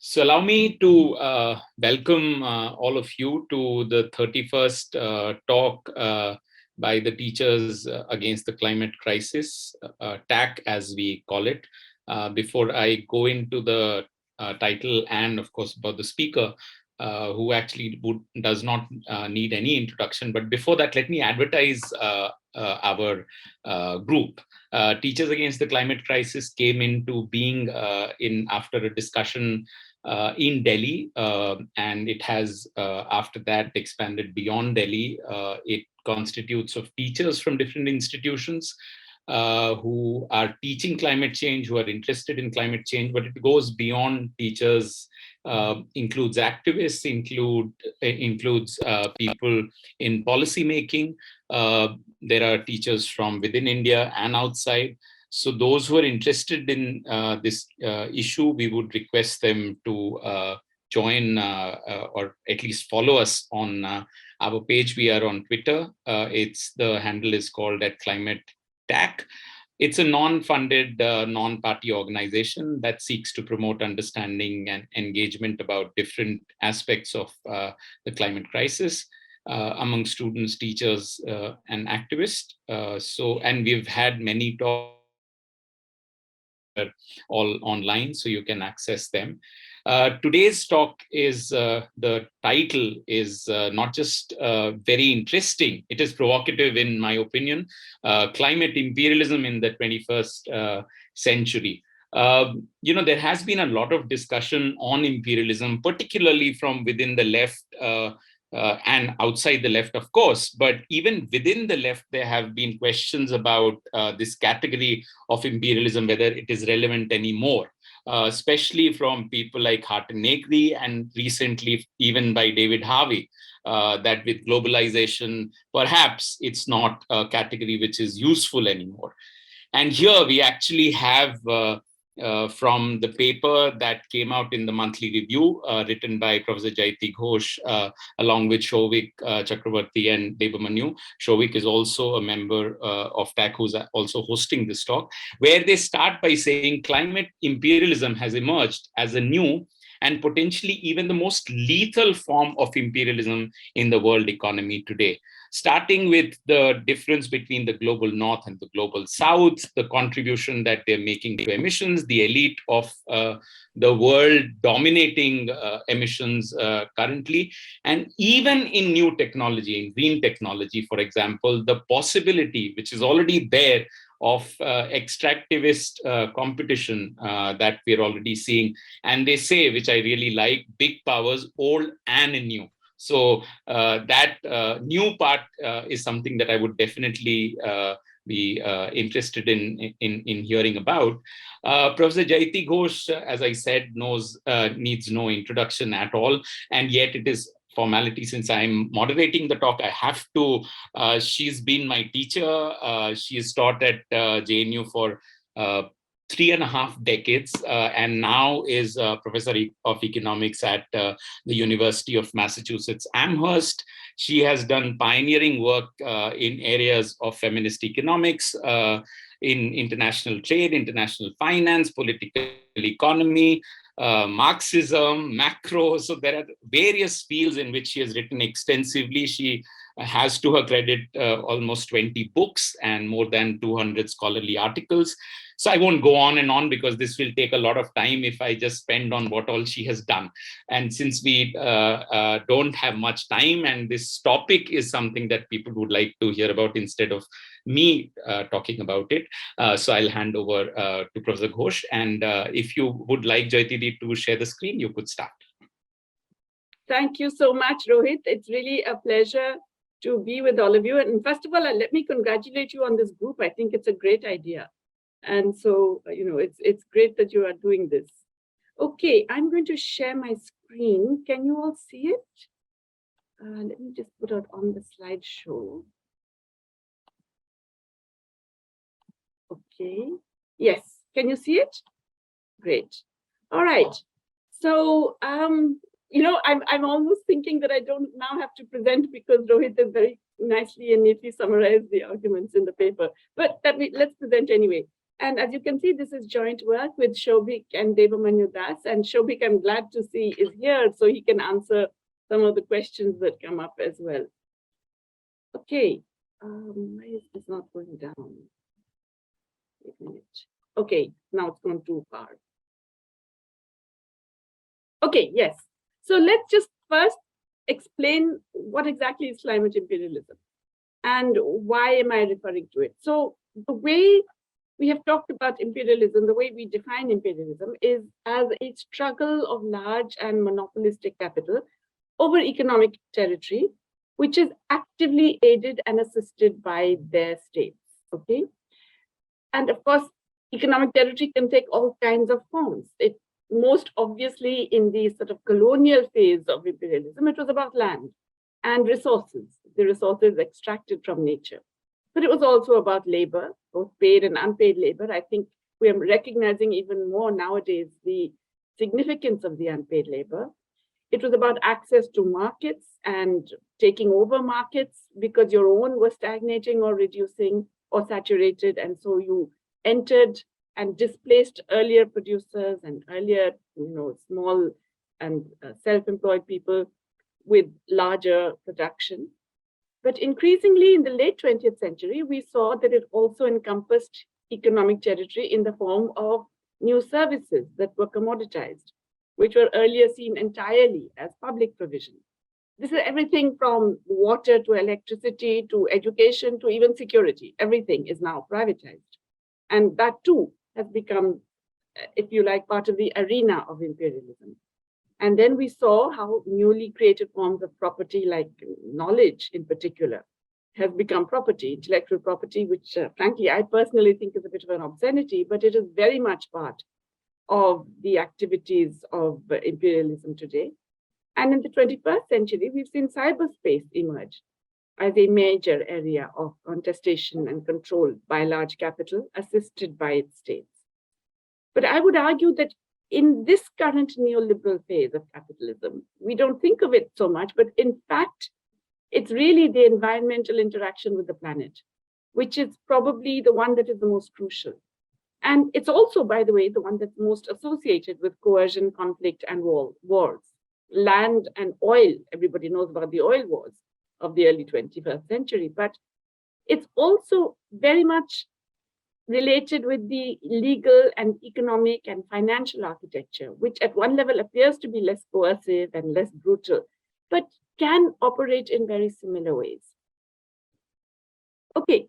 So allow me to welcome all of you to the 31st talk by the Teachers Against the Climate Crisis, TACC as we call it. Before I go into the title and of course about the speaker, who actually does not need any introduction. But before that, let me advertise our group. Teachers Against the Climate Crisis came into being after a discussion in Delhi, and it has after that expanded beyond Delhi. It constitutes of teachers from different institutions who are teaching climate change, who are interested in climate change, but it goes beyond teachers, includes activists, includes people in policy making. There are teachers from within India and outside. So those who are interested in this issue, we would request them to join or at least follow us on our page. We are on Twitter. The handle is called @Climate TACC. It's a non-funded, non-party organization that seeks to promote understanding and engagement about different aspects of the climate crisis among students, teachers, and activists. And we've had many talks all online, so you can access them. Today's talk is, the title is not just very interesting, it is provocative in my opinion, Climate Imperialism in the 21st century. There has been a lot of discussion on imperialism, particularly from within the left, and outside the left, of course, but even within the left, there have been questions about this category of imperialism, whether it is relevant anymore, especially from people like Hartin Negri and recently even by David Harvey, that with globalization, perhaps it's not a category which is useful anymore. And here we actually have from the paper that came out in the monthly review, written by Professor Jayati Ghosh, along with Shovik Chakravarti and Devamanu. Shovik is also a member of TACC, who's also hosting this talk, where they start by saying climate imperialism has emerged as a new and potentially even the most lethal form of imperialism in the world economy today. Starting with the difference between the global north and the global south, the contribution that they're making to emissions, the elite of the world dominating emissions currently, and even in new technology, in green technology, for example, the possibility, which is already there, of extractivist competition that we're already seeing. And they say, which I really like, big powers, old and new. So that new part is something that I would definitely be interested in hearing about. Professor Jayati Ghosh, as I said, needs no introduction at all, and yet it is formality. Since I'm moderating the talk, I have to. She's been my teacher. She has taught at JNU for 3.5 decades, and now is a professor of economics at the University of Massachusetts Amherst. She has done pioneering work in areas of feminist economics, in international trade, international finance, political economy, Marxism, macro. So there are various fields in which she has written extensively. She has, to her credit, almost 20 books and more than 200 scholarly articles. So I won't go on and on because this will take a lot of time if I just spend on what all she has done. And since we don't have much time, and this topic is something that people would like to hear about instead of me talking about it, so I'll hand over to Professor Ghosh. And if you would like, Jayati, to share the screen, you could start. Thank you so much, Rohit. It's really a pleasure to be with all of you. And first of all, let me congratulate you on this group. I think it's a great idea. And so, it's great that you are doing this. Okay, I'm going to share my screen. Can you all see it? Let me just put it on the slideshow. Okay, yes, can you see it? Great. All right. So, I'm almost thinking that I don't now have to present because Rohit has very nicely and neatly summarized the arguments in the paper. But let's present anyway. And as you can see, this is joint work with Shobhik and Devamanyu Das. And Shobhik, I'm glad to see, is here so he can answer some of the questions that come up as well. Okay, why is this not going down? Wait a minute. Okay, now it's gone too far. Okay, yes. So let's just first explain what exactly is climate imperialism and why am I referring to it. So the way we have talked about imperialism, the way we define imperialism is as a struggle of large and monopolistic capital over economic territory, which is actively aided and assisted by their states, okay? And of course, economic territory can take all kinds of forms. It most obviously in the sort of colonial phase of imperialism, it was about land and resources, the resources extracted from nature. But it was also about labor, both paid and unpaid labor. I think we are recognizing even more nowadays the significance of the unpaid labor. It was about access to markets and taking over markets because your own was stagnating or reducing or saturated. And so you entered and displaced earlier producers and earlier, small and self-employed people with larger production. But increasingly in the late 20th century, we saw that it also encompassed economic territory in the form of new services that were commoditized, which were earlier seen entirely as public provision. This is everything from water to electricity to education to even security. Everything is now privatized. And that too has become, if you like, part of the arena of imperialism. And then we saw how newly created forms of property, like knowledge in particular, have become property, intellectual property, which frankly, I personally think is a bit of an obscenity, but it is very much part of the activities of imperialism today. And in the 21st century, we've seen cyberspace emerge as a major area of contestation and control by large capital, assisted by its states. But I would argue that in this current neoliberal phase of capitalism, we don't think of it so much, but in fact, it's really the environmental interaction with the planet, which is probably the one that is the most crucial. And it's also, by the way, the one that's most associated with coercion, conflict, and wars. Land and oil, everybody knows about the oil wars of the early 21st century, but it's also very much related with the legal and economic and financial architecture, which at one level appears to be less coercive and less brutal, but can operate in very similar ways. Okay,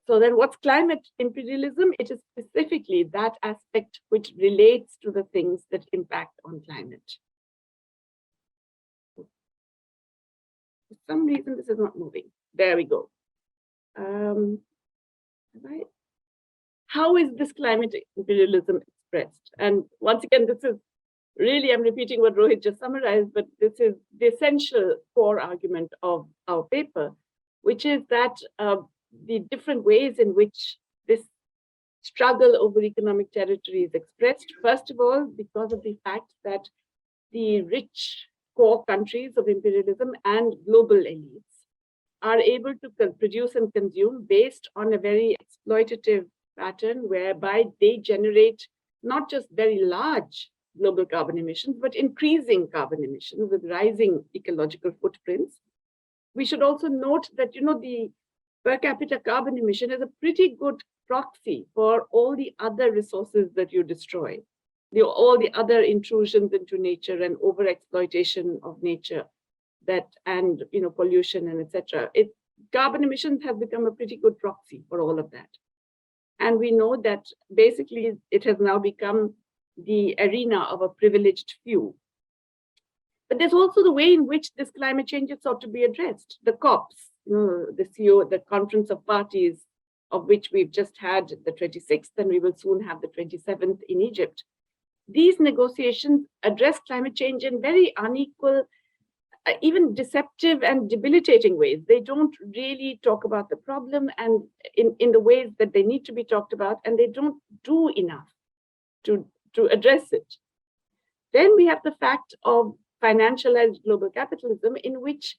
so then what's climate imperialism? It is specifically that aspect which relates to the things that impact on climate. For some reason, this is not moving. There we go. Right. How is this climate imperialism expressed? And once again, this is really, I'm repeating what Rohit just summarized, but this is the essential core argument of our paper, which is that the different ways in which this struggle over economic territory is expressed, first of all, because of the fact that the rich core countries of imperialism and global elites are able to produce and consume based on a very exploitative pattern whereby they generate not just very large global carbon emissions, but increasing carbon emissions with rising ecological footprints. We should also note that, the per capita carbon emission is a pretty good proxy for all the other resources that you destroy, all the other intrusions into nature and overexploitation of nature and pollution and etc. Carbon emissions have become a pretty good proxy for all of that. And we know that basically it has now become the arena of a privileged few. But there's also the way in which this climate change is sought to be addressed. The COPs, the Conference of Parties, of which we've just had the 26th, and we will soon have the 27th in Egypt. These negotiations address climate change in very unequal, even deceptive and debilitating ways. They don't really talk about the problem and in the ways that they need to be talked about, and they don't do enough to address it. Then we have the fact of financialized global capitalism, in which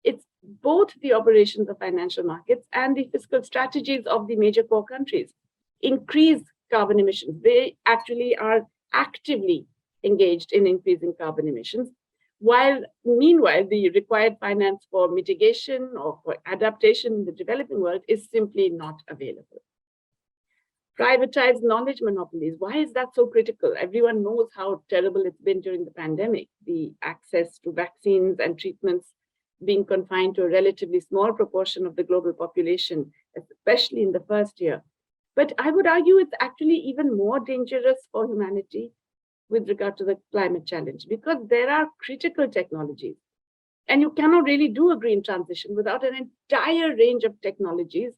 it's both the operations of financial markets and the fiscal strategies of the major core countries. increase carbon emissions. They actually are actively engaged in increasing carbon emissions, while meanwhile, the required finance for mitigation or for adaptation in the developing world is simply not available. Privatized knowledge monopolies. Why is that so critical? Everyone knows how terrible it's been during the pandemic, the access to vaccines and treatments being confined to a relatively small proportion of the global population, especially in the first year. But I would argue it's actually even more dangerous for humanity with regard to the climate challenge, because there are critical technologies. And you cannot really do a green transition without an entire range of technologies,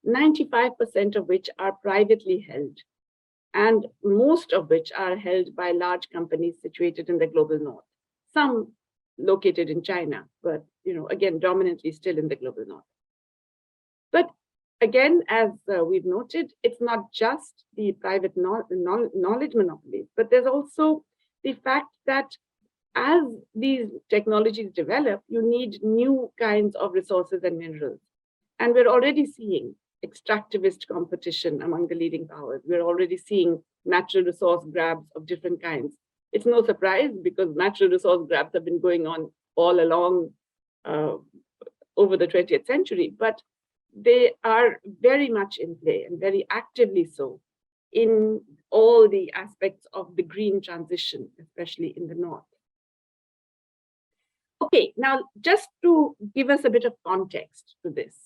95% of which are privately held, and most of which are held by large companies situated in the global north, some located in China, but again, dominantly still in the global north. But again, as we've noted, it's not just the private knowledge monopolies, but there's also the fact that as these technologies develop, you need new kinds of resources and minerals. And we're already seeing extractivist competition among the leading powers. We're already seeing natural resource grabs of different kinds. It's no surprise, because natural resource grabs have been going on all along over the 20th century, but they are very much in play, and very actively so, in all the aspects of the green transition, especially in the north. Okay, now just to give us a bit of context to this.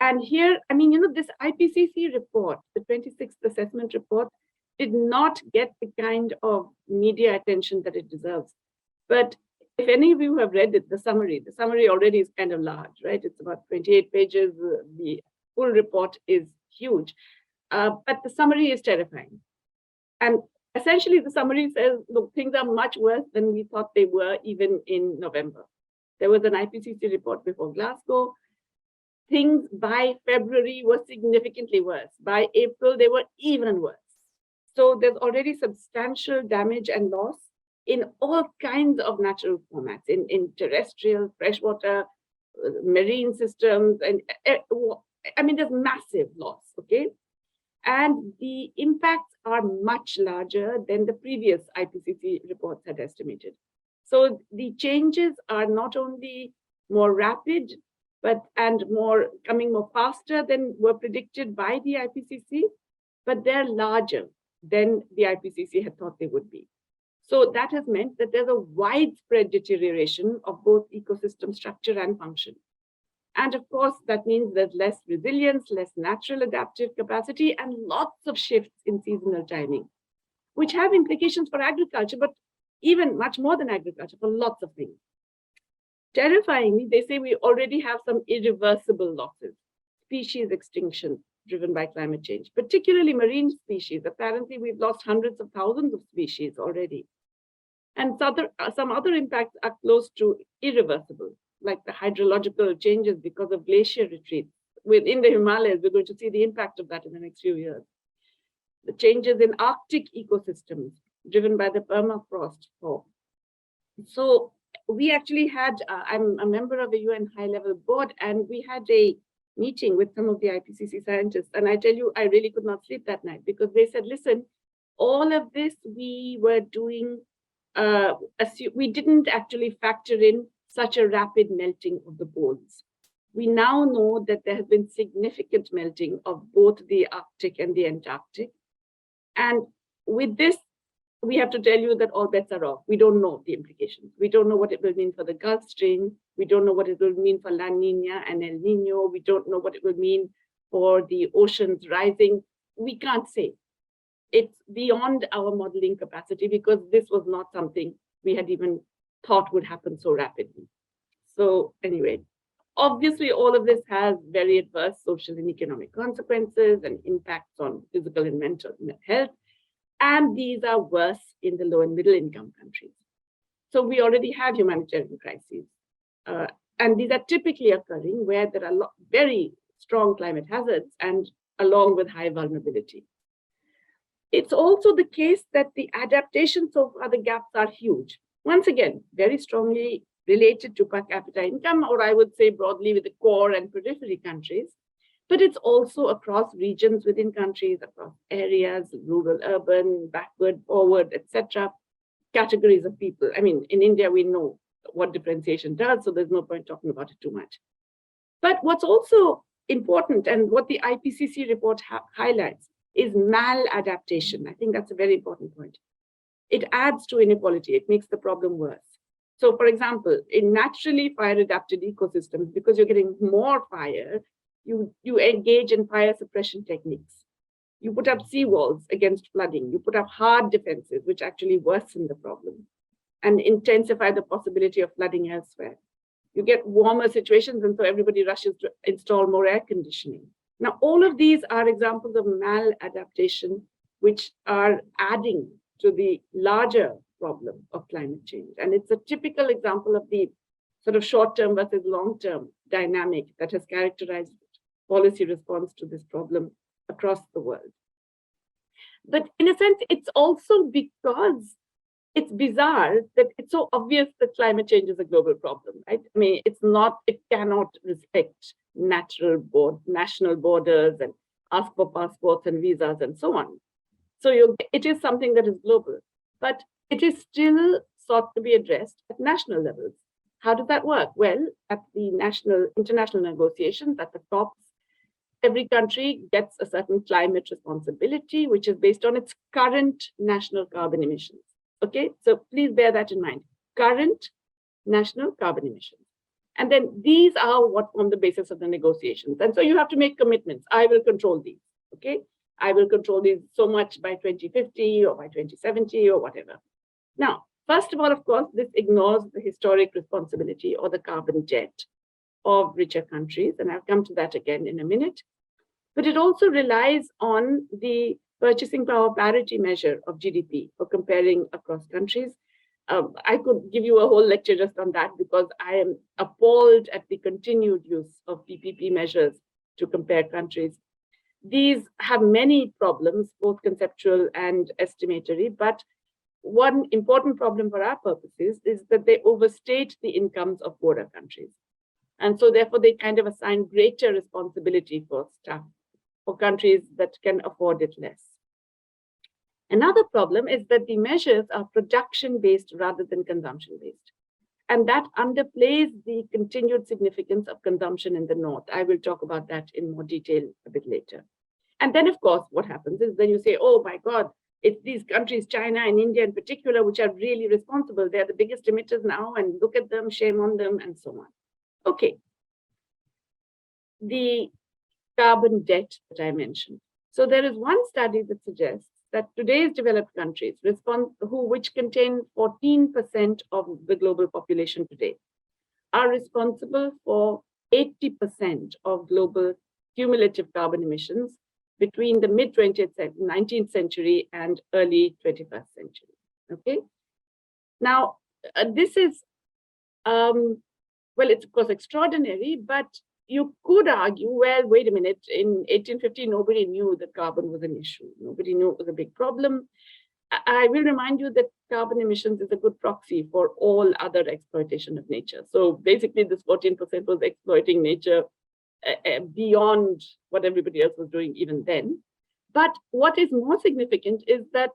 And here, this IPCC report, the 26th assessment report, did not get the kind of media attention that it deserves. But if any of you have read it, the summary already is kind of large, right? It's about 28 pages. The full report is huge, but the summary is terrifying. And essentially, the summary says, look, things are much worse than we thought they were even in November. There was an IPCC report before Glasgow. Things by February were significantly worse. By April, they were even worse. So there's already substantial damage and loss in all kinds of natural formats, in terrestrial, freshwater, marine systems, and there's massive loss, okay? And the impacts are much larger than the previous IPCC reports had estimated. So the changes are not only more rapid, and coming more faster than were predicted by the IPCC, but they're larger than the IPCC had thought they would be. So that has meant that there's a widespread deterioration of both ecosystem structure and function. And of course, that means there's less resilience, less natural adaptive capacity, and lots of shifts in seasonal timing, which have implications for agriculture, but even much more than agriculture, for lots of things. Terrifyingly, they say we already have some irreversible losses, species extinction driven by climate change, particularly marine species. Apparently, we've lost hundreds of thousands of species already. And some other impacts are close to irreversible, like the hydrological changes because of glacier retreats. Within the Himalayas, we're going to see the impact of that in the next few years. The changes in Arctic ecosystems driven by the permafrost thaw. So we actually had, I'm a member of the UN high-level board, and we had a meeting with some of the IPCC scientists. And I tell you, I really could not sleep that night, because they said, listen, all of this we were doing, we didn't actually factor in such a rapid melting of the poles. We now know that there has been significant melting of both the Arctic and the Antarctic. And with this, we have to tell you that all bets are off. We don't know the implications. We don't know what it will mean for the Gulf Stream. We don't know what it will mean for La Nina and El Nino. We don't know what it will mean for the oceans rising. We can't say. It's beyond our modeling capacity, because this was not something we had even thought would happen so rapidly. So anyway, obviously, all of this has very adverse social and economic consequences and impacts on physical and mental health. And these are worse in the low and middle income countries. So we already have humanitarian crises. And these are typically occurring where there are very strong climate hazards and along with high vulnerability. It's also the case that the adaptation so far, the gaps are huge. Once again, very strongly related to per capita income, or I would say broadly with the core and periphery countries. but it's also across regions within countries, across areas, rural, urban, backward, forward, etc., categories of people. I mean, in India, we know what differentiation does, so there's no point talking about it too much. But what's also important, and what the IPCC report highlights, is maladaptation. I think that's a very important point. It adds to inequality. It makes the problem worse. So, for example, in naturally fire-adapted ecosystems, because you're getting more fire, you engage in fire suppression techniques. You put up seawalls against flooding. You put up hard defenses, which actually worsen the problem and intensify the possibility of flooding elsewhere. You get warmer situations, and so everybody rushes to install more air conditioning. Now, all of these are examples of maladaptation, which are adding to the larger problem of climate change. And it's a typical example of the sort of short-term versus long-term dynamic that has characterized policy response to this problem across the world. But in a sense, it's also because it's bizarre that it's so obvious that climate change is a global problem, right? I mean, it cannot respect national borders and ask for passports and visas and so on. So it is something that is global, but it is still sought to be addressed at national levels. How does that work? Well, at the international negotiations, at the tops, every country gets a certain climate responsibility, which is based on its current national carbon emissions. Okay, so please bear that in mind. Current national carbon emissions. And then these are what form the basis of the negotiations. And so you have to make commitments. I will control these, okay? I will control these so much by 2050 or by 2070 or whatever. Now, first of all, of course, this ignores the historic responsibility or the carbon debt of richer countries. And I'll come to that again in a minute. But it also relies on the purchasing power parity measure of GDP for comparing across countries. I could give you a whole lecture just on that because I am appalled at the continued use of PPP measures to compare countries. These have many problems, both conceptual and estimatory, but one important problem for our purposes is that they overstate the incomes of poorer countries. And so therefore they kind of assign greater responsibility for stuff for countries that can afford it less. Another problem is that the measures are production-based rather than consumption-based. And that underplays the continued significance of consumption in the North. I will talk about that in more detail a bit later. And then, of course, what happens is then you say, oh my God, it's these countries, China and India in particular, which are really responsible. They're the biggest emitters now, and look at them, shame on them, and so on. Okay. The carbon debt that I mentioned. So there is one study that suggests that today's developed countries which contain 14% of the global population today, are responsible for 80% of global cumulative carbon emissions between the mid-19th century and early 21st century. Okay. Now, this is, well, it's of course extraordinary, but you could argue, well, wait a minute, in 1850, nobody knew that carbon was an issue. Nobody knew it was a big problem. I will remind you that carbon emissions is a good proxy for all other exploitation of nature. So basically this 14% was exploiting nature beyond what everybody else was doing even then. But what is more significant is that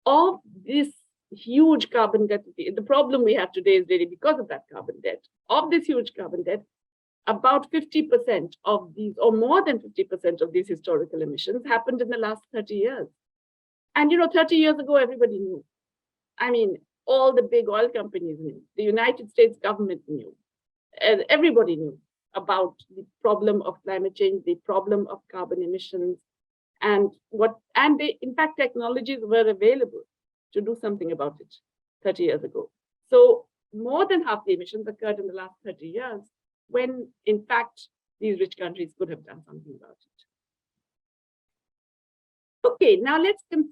of this huge carbon debt, the problem we have today is really because of that carbon debt. Of this huge carbon debt, about 50% of these, or more than 50% of these historical emissions happened in the last 30 years. And 30 years ago, everybody knew. I mean, all the big oil companies knew. The United States government knew. Everybody knew about the problem of climate change, the problem of carbon emissions, and in fact, technologies were available to do something about it 30 years ago. So more than half the emissions occurred in the last 30 years, when in fact, these rich countries could have done something about it. Okay, now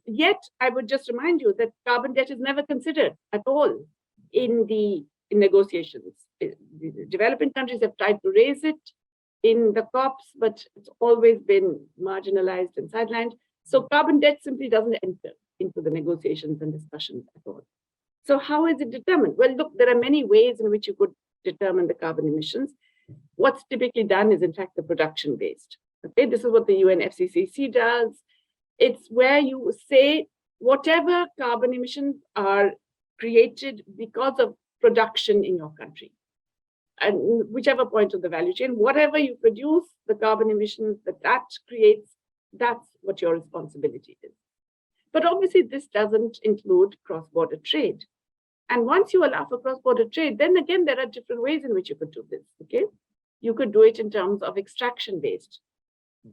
yet I would just remind you that carbon debt is never considered at all in negotiations. The developing countries have tried to raise it in the COPs, but it's always been marginalized and sidelined. So carbon debt simply doesn't enter into the negotiations and discussions at all. So how is it determined? Well, look, there are many ways in which you could determine the carbon emissions. What's typically done is, in fact, the production-based. Okay, this is what the UNFCCC does. It's where you say whatever carbon emissions are created because of production in your country, and whichever point of the value chain, whatever you produce, the carbon emissions that creates, that's what your responsibility is. But obviously, this doesn't include cross-border trade. And once you allow for cross-border trade, then again, there are different ways in which you could do this, okay? You could do it in terms of extraction-based.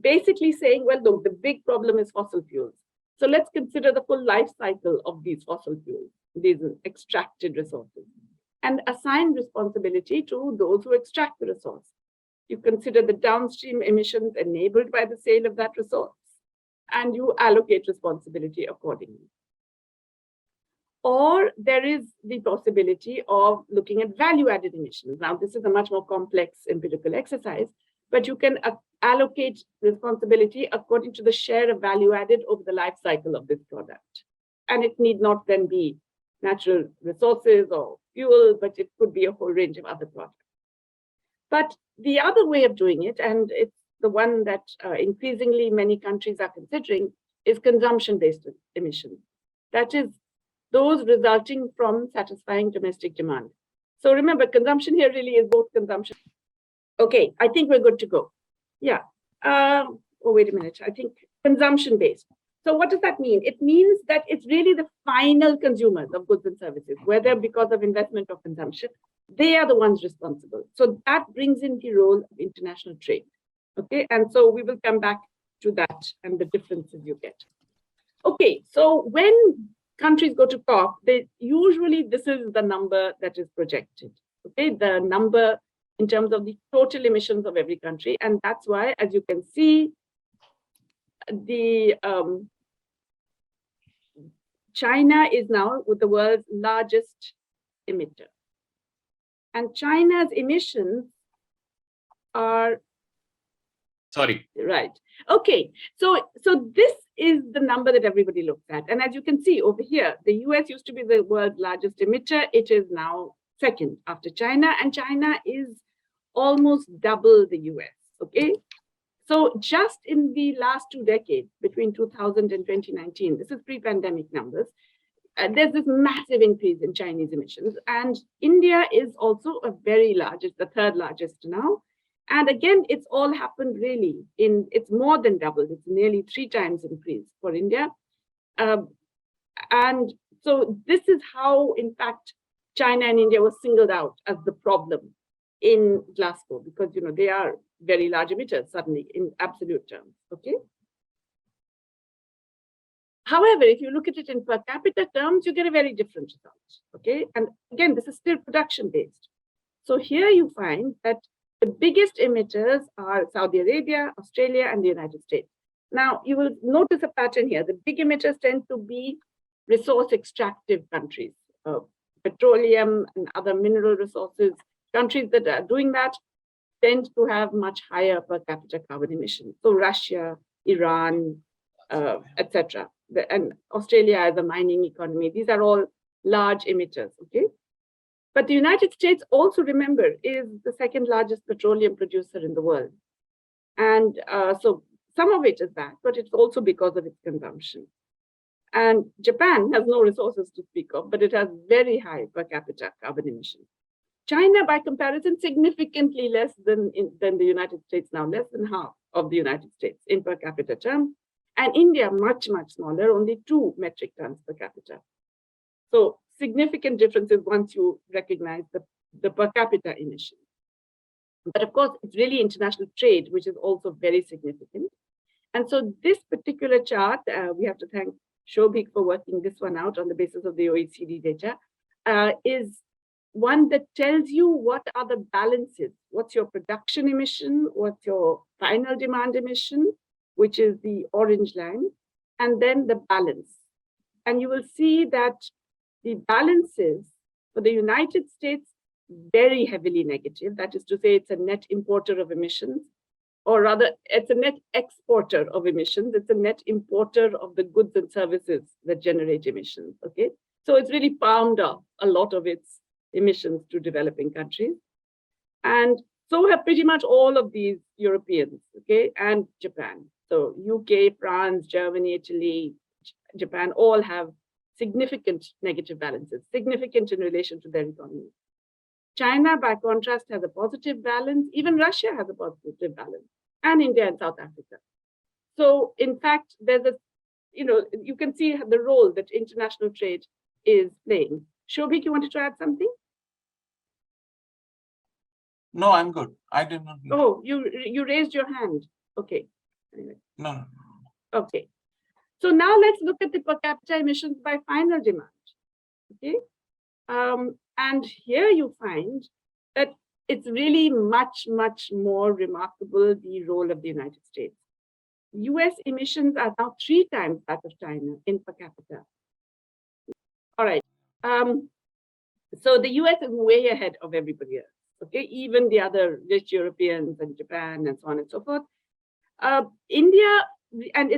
Basically saying, well, look, the big problem is fossil fuels. So let's consider the full life cycle of these fossil fuels, these extracted resources, and assign responsibility to those who extract the resource. You consider the downstream emissions enabled by the sale of that resource, and you allocate responsibility accordingly. Or there is the possibility of looking at value-added emissions. Now, this is a much more complex empirical exercise, but you can allocate responsibility according to the share of value added over the life cycle of this product. And it need not then be natural resources or fuel, but it could be a whole range of other products. But the other way of doing it, and it's the one that increasingly many countries are considering, is consumption-based emissions. That is, those resulting from satisfying domestic demand. So remember, consumption here really is both consumption. Okay, I think we're good to go. Yeah. Oh, wait a minute. I think consumption-based. So what does that mean? It means that it's really the final consumers of goods and services, whether because of investment or consumption, they are the ones responsible. So that brings in the role of international trade. Okay, and so we will come back to that and the differences you get. Okay, so when countries go to COP, they usually, this is the number that is projected. Okay, the number in terms of the total emissions of every country. And that's why, as you can see, the China is now with the world's largest emitter. And China's emissions are... Sorry. Right. Okay. So this is the number that everybody looks at. And as you can see over here, the US used to be the world's largest emitter. It is now second after China, and China is almost double the US. Okay. So just in the last 2 decades, between 2000 and 2019, this is pre-pandemic numbers, there's this massive increase in Chinese emissions. And India is also a very large, it's the third largest now. And again, it's all happened really it's more than doubled. It's nearly 3 times increase for India. And so this is how, in fact, China and India were singled out as the problem in Glasgow, because, you know, they are very large emitters suddenly in absolute terms, okay? However, if you look at it in per capita terms, you get a very different result, okay? And again, this is still production-based. So here you find that the biggest emitters are Saudi Arabia, Australia, and the United States. Now, you will notice a pattern here. The big emitters tend to be resource extractive countries, petroleum and other mineral resources. Countries that are doing that tend to have much higher per capita carbon emissions. So Russia, Iran, etc. And Australia as a mining economy, these are all large emitters, okay? But the United States also, remember, is the second largest petroleum producer in the world. And so some of it is that, but it's also because of its consumption. And Japan has no resources to speak of, but it has very high per capita carbon emissions. China, by comparison, significantly less than the United States now, less than half of the United States in per capita terms. And India, much, much smaller, only 2 metric tons per capita. So significant differences once you recognize the per capita emissions. But of course, it's really international trade, which is also very significant. And so this particular chart, we have to thank Shobhik for working this one out on the basis of the OECD data, is one that tells you what are the balances. What's your production emission? What's your final demand emission, which is the orange line, and then the balance. And you will see that the balances for the United States, very heavily negative. That is to say, it's a net importer of emissions, or rather, it's a net exporter of emissions. It's a net importer of the goods and services that generate emissions, okay? So it's really palmed off a lot of its emissions to developing countries. And So have pretty much all of these Europeans, okay, and Japan. So UK, France, Germany, Italy, Japan all have significant negative balances, significant in relation to their economy. China, by contrast, has a positive balance. Even Russia has a positive balance, and India and South Africa. So, in fact, there's a, you can see the role that international trade is playing. Shobhik, you wanted to add something? No, I'm good. I did not. Oh, you raised your hand. Okay. Anyway. No. Okay. So now let's look at the per capita emissions by final demand. Okay. And here you find that it's really much, much more remarkable the role of the United States. US emissions are now 3 times that of China in per capita. All right. So the US is way ahead of everybody else. Okay, even the other rich Europeans and Japan and so on and so forth. India, and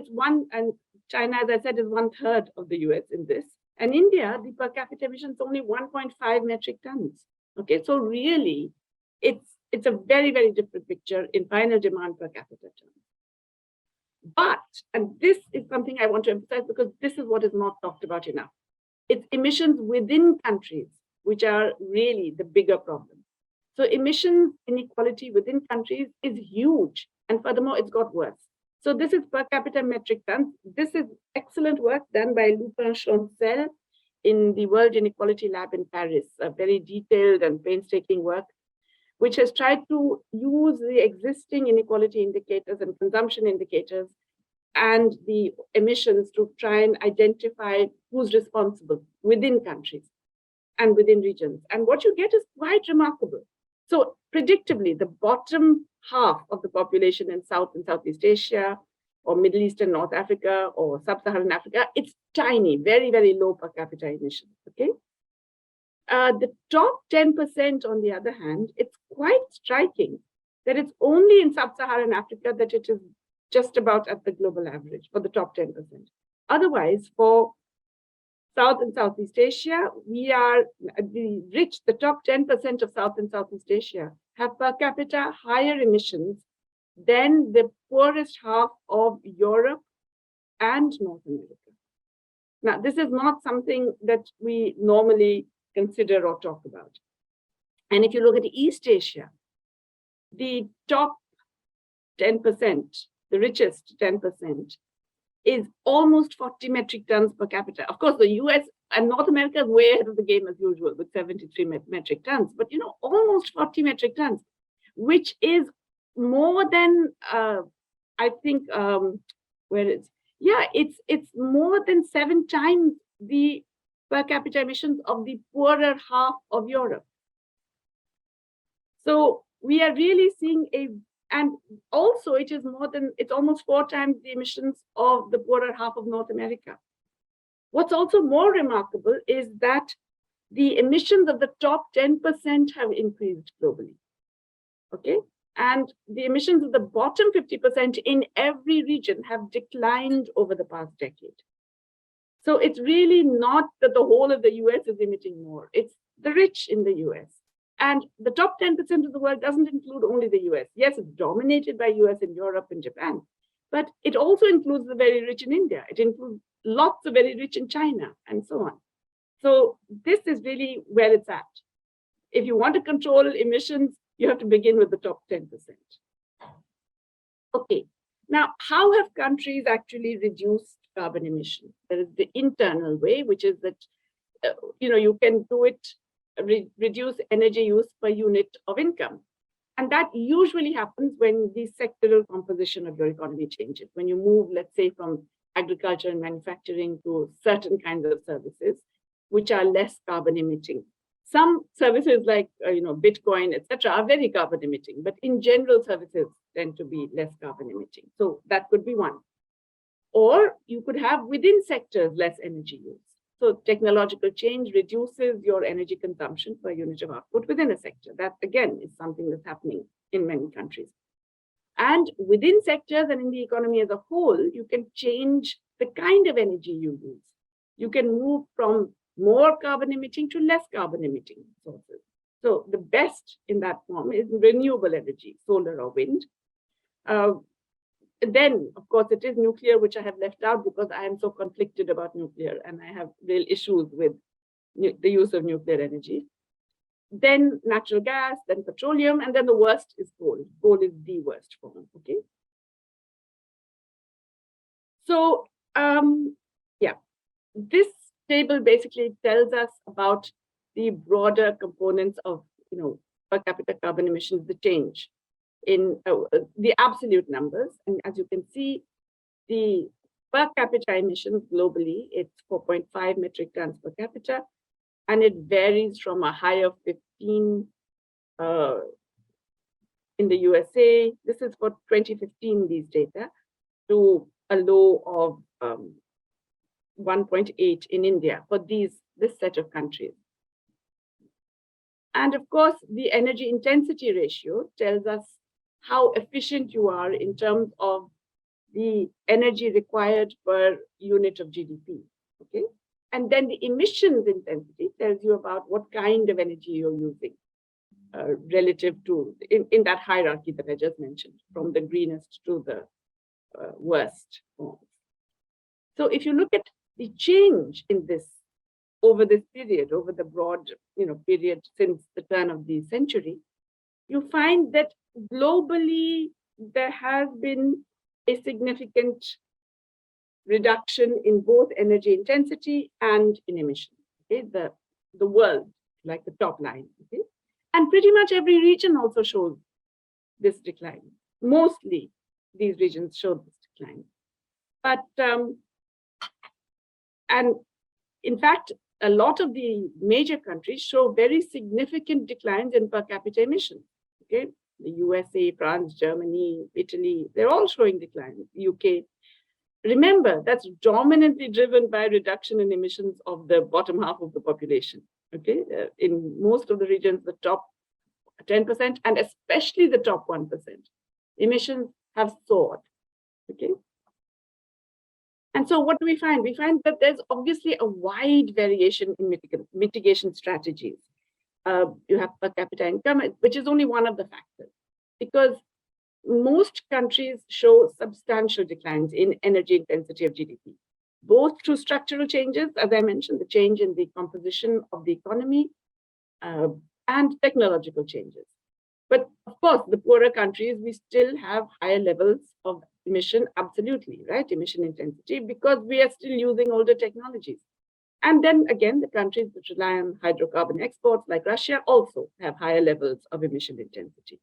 China, as I said, is 1/3 of the US in this. And India, the per capita emissions only 1.5 metric tons. Okay, so really, it's a very, very different picture in final demand per capita terms. But, and this is something I want to emphasize because this is what is not talked about enough. It's emissions within countries, which are really the bigger problem. So emissions inequality within countries is huge. And furthermore, it's got worse. So this is per capita metric tons. This is excellent work done by Lupin Chancel in the World Inequality Lab in Paris, a very detailed and painstaking work, which has tried to use the existing inequality indicators and consumption indicators and the emissions to try and identify who's responsible within countries and within regions. And what you get is quite remarkable. So predictably, the bottom half of the population in South and Southeast Asia, or Middle East and North Africa, or Sub-Saharan Africa, it's tiny, very, very low per capita emissions, okay? The top 10%, on the other hand, it's quite striking that it's only in Sub-Saharan Africa that it is just about at the global average for the top 10%. Otherwise, for South and Southeast Asia, we are the top 10% of South and Southeast Asia have per capita higher emissions than the poorest half of Europe and North America. Now, this is not something that we normally consider or talk about. And if you look at East Asia, the top 10%, the richest 10%, is almost 40 metric tons per capita. Of course, the US and North America is way ahead of the game as usual with 73 metric tons, but almost 40 metric tons, which is more than, I think, it's more than 7 times the per capita emissions of the poorer half of Europe. So we are really seeing and also it's almost 4 times the emissions of the poorer half of North America. What's also more remarkable is that the emissions of the top 10% have increased globally, okay? And the emissions of the bottom 50% in every region have declined over the past decade. So it's really not that the whole of the US is emitting more, it's the rich in the US. And the top 10% of the world doesn't include only the US. Yes, it's dominated by US and Europe and Japan, but it also includes the very rich in India. It includes lots of very rich in China and so on. So this is really where it's at. If you want to control emissions, you have to begin with the top 10%. Okay, now how have countries actually reduced carbon emissions? There is the internal way, which is that you can do it, reduce energy use per unit of income. And that usually happens when the sectoral composition of your economy changes. When you move, let's say, from agriculture and manufacturing to certain kinds of services, which are less carbon emitting. Some services like Bitcoin, etc., are very carbon emitting, but in general, services tend to be less carbon emitting. So that could be one. Or you could have within sectors less energy use. So technological change reduces your energy consumption per unit of output within a sector. That, again, is something that's happening in many countries. And within sectors and in the economy as a whole, you can change the kind of energy you use. You can move from more carbon emitting to less carbon emitting sources. So the best in that form is renewable energy, solar or wind. Then, of course, it is nuclear, which I have left out because I am so conflicted about nuclear and I have real issues with the use of nuclear energy. Then natural gas, then petroleum, and then the worst is coal. Coal is the worst form, okay? So, yeah, this table basically tells us about the broader components of, per capita carbon emissions, the change in the absolute numbers. And as you can see, the per capita emissions globally, it's 4.5 metric tons per capita, and it varies from a high of 15 in the USA. This is for 2015, these data, to a low of 1.8 in India for this set of countries. And of course, the energy intensity ratio tells us how efficient you are in terms of the energy required per unit of GDP, okay? And then the emissions intensity tells you about what kind of energy you're using relative to, in that hierarchy that I just mentioned, from the greenest to the worst forms. So if you look at the change in this over this period, over the broad period since the turn of the century, you find that globally there has been a significant reduction in both energy intensity and in emissions. Okay, the world, like the top line. Okay, and pretty much every region also shows this decline. Mostly these regions show this decline, but and in fact, a lot of the major countries show very significant declines in per capita emissions. Okay, the USA, France, Germany, Italy, they're all showing declines. UK. Remember, that's dominantly driven by reduction in emissions of the bottom half of the population. Okay, in most of the regions, the top 10% and especially the top 1%, emissions have soared. Okay. And so what do we find? We find that there's obviously a wide variation in mitigation strategies. You have per capita income, which is only one of the factors, because most countries show substantial declines in energy intensity of GDP, both through structural changes, as I mentioned, the change in the composition of the economy, and technological changes. But of course, the poorer countries, we still have higher levels of emission, absolutely, right? Emission intensity, because we are still using older technologies. And then again, the countries that rely on hydrocarbon exports, like Russia, also have higher levels of emission intensity.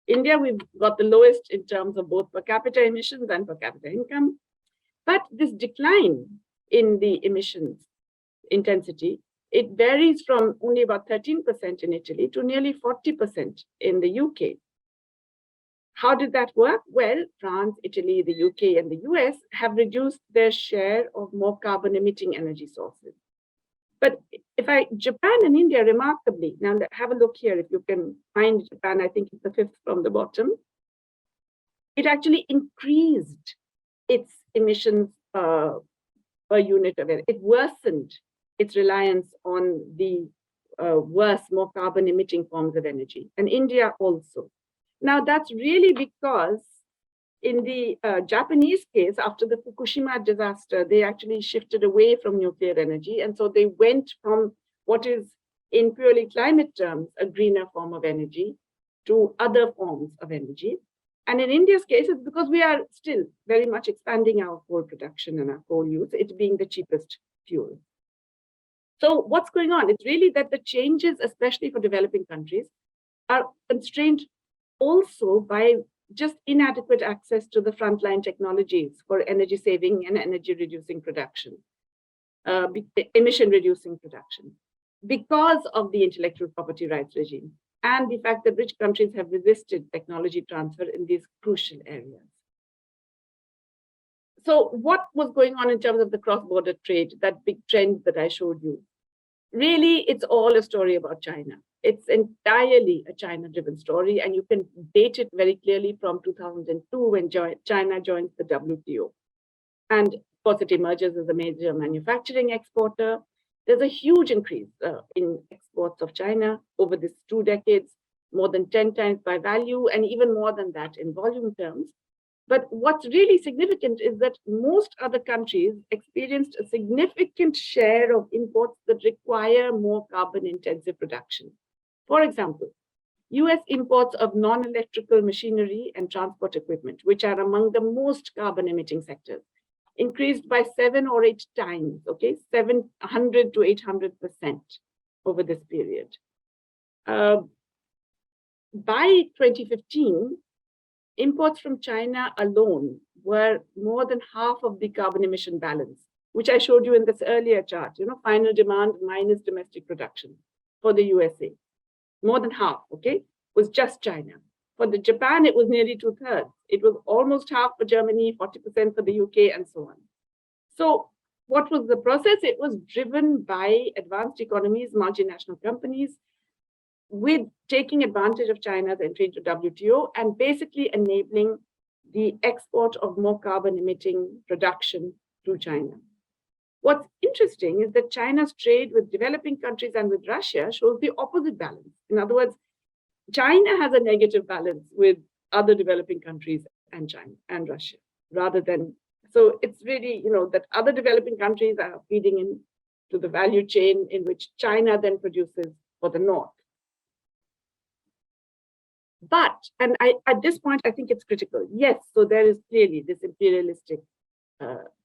India, we've got the lowest in terms of both per capita emissions and per capita income. But this decline in the emissions intensity, it varies from only about 13% in Italy to nearly 40% in the UK. How did that work? Well, France, Italy, the UK, and the US have reduced their share of more carbon-emitting energy sources. But Japan and India, remarkably, now have a look here, if you can find Japan, I think it's the fifth from the bottom. It actually increased its emissions per unit of energy. It worsened its reliance on the worse, more carbon-emitting forms of energy, and India also. Now, that's really because in the Japanese case, after the Fukushima disaster, they actually shifted away from nuclear energy. And so they went from what is, in purely climate terms, a greener form of energy to other forms of energy. And in India's case, it's because we are still very much expanding our coal production and our coal use, it being the cheapest fuel. So what's going on? It's really that the changes, especially for developing countries, are constrained also by just inadequate access to the frontline technologies for energy saving and energy reducing production, emission reducing production, because of the intellectual property rights regime and the fact that rich countries have resisted technology transfer in these crucial areas. So what was going on in terms of the cross-border trade, that big trend that I showed you? Really, it's all a story about China. It's entirely a China-driven story, and you can date it very clearly from 2002 when China joins the WTO. And of course, it emerges as a major manufacturing exporter. There's a huge increase in exports of China over these 2 decades, more than 10 times by value, and even more than that in volume terms. But what's really significant is that most other countries experienced a significant share of imports that require more carbon-intensive production. For example, US imports of non-electrical machinery and transport equipment, which are among the most carbon-emitting sectors, increased by 7 or 8 times, okay, 700 to 800% over this period. By 2015, imports from China alone were more than half of the carbon emission balance, which I showed you in this earlier chart, final demand minus domestic production for the USA. More than half, okay, was just China. For the Japan, it was nearly 2/3. It was almost half for Germany, 40% for the UK, and so on. So what was the process? It was driven by advanced economies, multinational companies, with taking advantage of China's entry into WTO and basically enabling the export of more carbon-emitting production to China. What's interesting is that China's trade with developing countries and with Russia shows the opposite balance. In other words, China has a negative balance with other developing countries and China and Russia, rather than, so it's really, that other developing countries are feeding into the value chain in which China then produces for the North. But, and at this point, I think it's critical. Yes, so there is clearly this imperialistic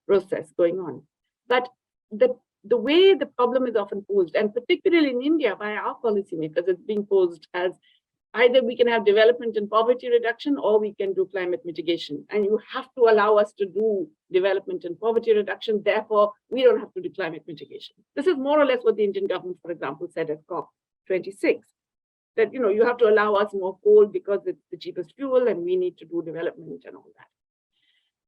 process going on. But the way the problem is often posed, and particularly in India by our policymakers, it's being posed as either we can have development and poverty reduction or we can do climate mitigation. And you have to allow us to do development and poverty reduction. Therefore, we don't have to do climate mitigation. This is more or less what the Indian government, for example, said at COP26. That you have to allow us more coal because it's the cheapest fuel and we need to do development and all that.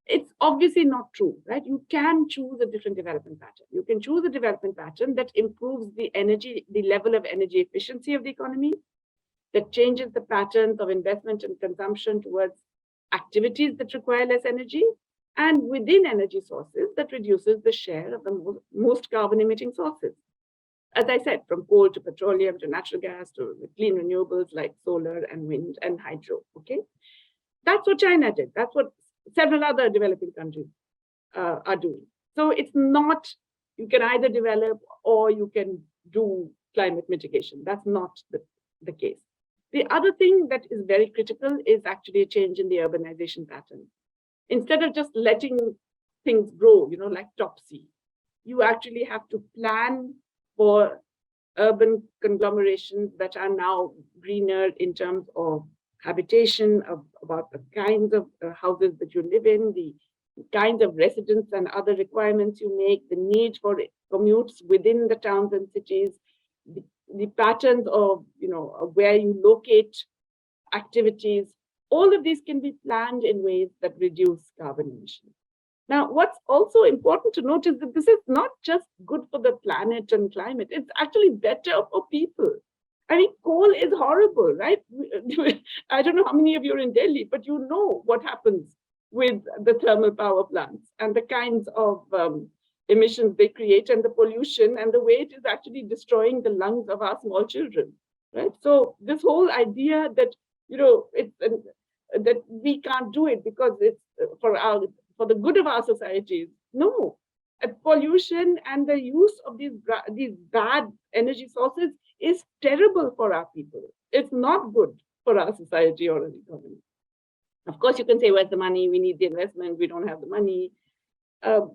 It's obviously not true, right? You can choose a different development pattern. You can choose a development pattern that improves the level of energy efficiency of the economy, that changes the patterns of investment and consumption towards activities that require less energy, and within energy sources that reduces the share of the most carbon-emitting sources. As I said, from coal to petroleum to natural gas to clean renewables like solar and wind and hydro, okay? That's what China did. That's what several other developing countries are doing. So it's not, you can either develop or you can do climate mitigation. That's not the case. The other thing that is very critical is actually a change in the urbanization pattern. Instead of just letting things grow, like Topsy, you actually have to plan for urban conglomerations that are now greener in terms of habitation, about the kinds of houses that you live in, the kinds of residence and other requirements you make, the need for commutes within the towns and cities, the patterns of, where you locate activities. All of these can be planned in ways that reduce carbon emissions. Now, what's also important to note is that this is not just good for the planet and climate, it's actually better for people. I mean, coal is horrible, right? I don't know how many of you are in Delhi, but you know what happens with the thermal power plants and the kinds of emissions they create and the pollution and the way it is actually destroying the lungs of our small children, right? So this whole idea that, that we can't do it because it's for the good of our societies. No, pollution and the use of these bad energy sources is terrible for our people. It's not good for our society or an economy. Of course, you can say, where's the money? We need the investment. We don't have the money.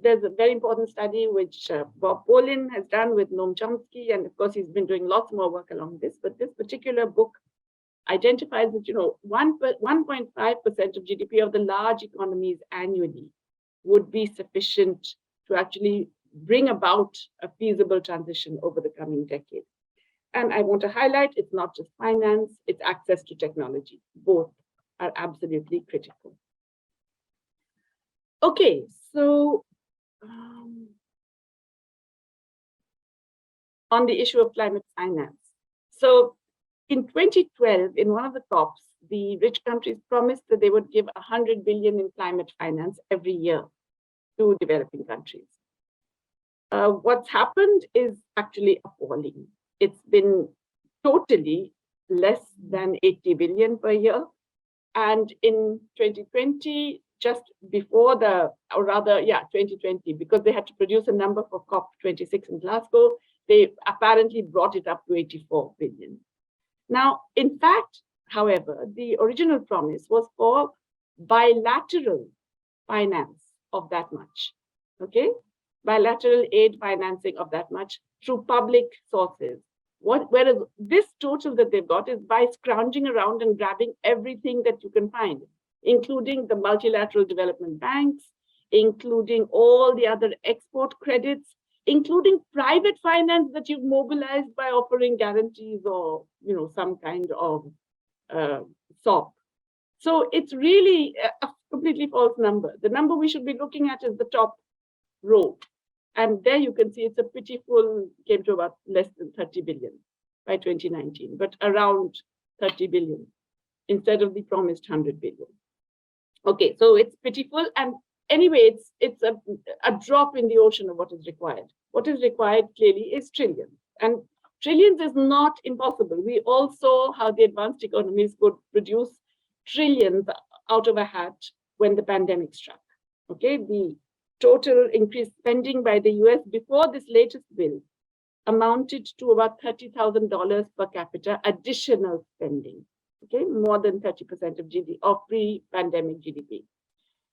There's a very important study which Bob Polin has done with Noam Chomsky, and of course, he's been doing lots more work along this. But this particular book identifies that 1.5% of GDP of the large economies annually would be sufficient to actually bring about a feasible transition over the coming decade. And I want to highlight, it's not just finance, it's access to technology. Both are absolutely critical. Okay, so on the issue of climate finance. So in 2012, in one of the COPs, the rich countries promised that they would give 100 billion in climate finance every year to developing countries. What's happened is actually appalling. It's been totally less than 80 billion per year. And in 2020, just before 2020, because they had to produce a number for COP26 in Glasgow, they apparently brought it up to 84 billion. Now, in fact, however, the original promise was for bilateral finance of that much, okay? Bilateral aid financing of that much through public sources. Whereas this total that they've got is by scrounging around and grabbing everything that you can find, including the multilateral development banks, including all the other export credits, including private finance that you've mobilized by offering guarantees or some kind of SOP. So it's really a completely false number. The number we should be looking at is the top row. And there you can see it's a pitiful, came to about less than 30 billion by 2019, but around 30 billion instead of the promised 100 billion. Okay, so it's pitiful. And anyway, it's a drop in the ocean of what is required. What is required clearly is trillions. And trillions is not impossible. We all saw how the advanced economies could produce trillions out of a hat when the pandemic struck. Okay, the total increased spending by the US before this latest bill amounted to about $30,000 per capita additional spending. Okay, more than 30% of GDP of pre-pandemic GDP.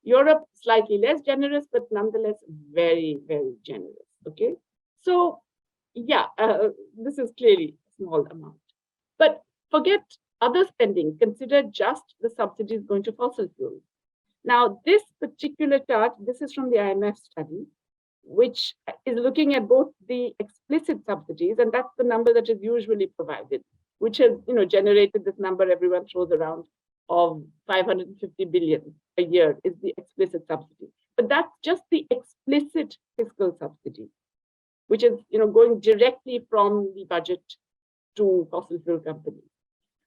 Europe slightly less generous, but nonetheless very, very generous. Okay, so yeah, this is clearly a small amount. But forget other spending. Consider just the subsidies going to fossil fuels. Now, this particular chart, this is from the IMF study, which is looking at both the explicit subsidies, and that's the number that is usually provided, which has generated this number everyone throws around of 550 billion a year is the explicit subsidy. But that's just the explicit fiscal subsidy, which is going directly from the budget to fossil fuel companies.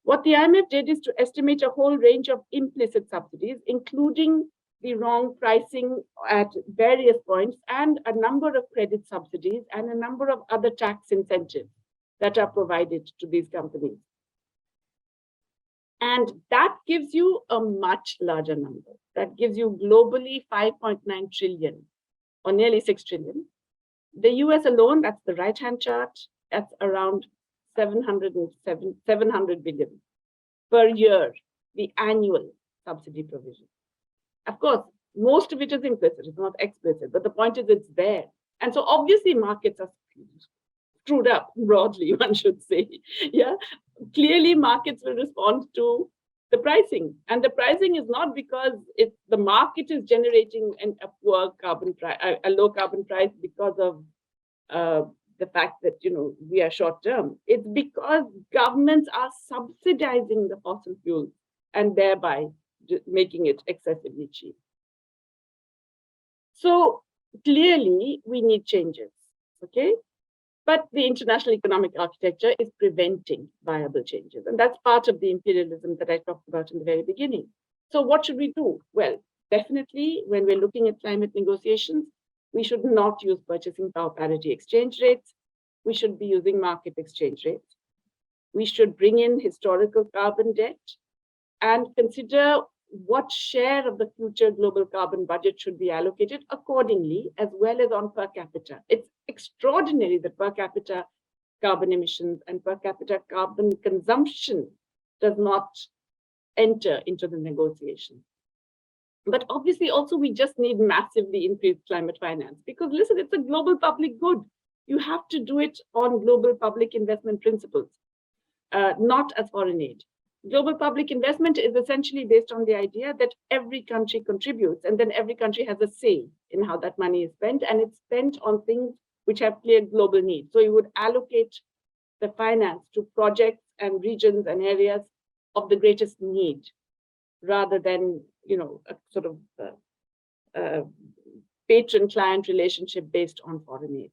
What the IMF did is to estimate a whole range of implicit subsidies, including the wrong pricing at various points and a number of credit subsidies and a number of other tax incentives that are provided to these companies. And that gives you a much larger number. That gives you globally 5.9 trillion or nearly 6 trillion. The US alone, that's the right-hand chart, that's around 700 billion per year, the annual subsidy provision. Of course, most of it is implicit, it's not explicit, but the point is it's there. And so obviously markets are screwed up broadly, one should say. Yeah, clearly markets will respond to the pricing. And the pricing is not because the market is generating a poor carbon price, a low carbon price because of the fact that we are short term. It's because governments are subsidizing the fossil fuels and thereby making it excessively cheap. So clearly we need changes, okay? But the international economic architecture is preventing viable changes. And that's part of the imperialism that I talked about in the very beginning. So what should we do? Well, definitely when we're looking at climate negotiations, we should not use purchasing power parity exchange rates. We should be using market exchange rates. We should bring in historical carbon debt and consider what share of the future global carbon budget should be allocated accordingly, as well as on per capita. It's extraordinary that per capita carbon emissions and per capita carbon consumption does not enter into the negotiation. But obviously also we just need massively increased climate finance because listen, it's a global public good. You have to do it on global public investment principles, not as foreign aid. Global public investment is essentially based on the idea that every country contributes and then every country has a say in how that money is spent, and it's spent on things which have clear global needs. So you would allocate the finance to projects and regions and areas of the greatest need rather than, a sort of patron-client relationship based on foreign aid.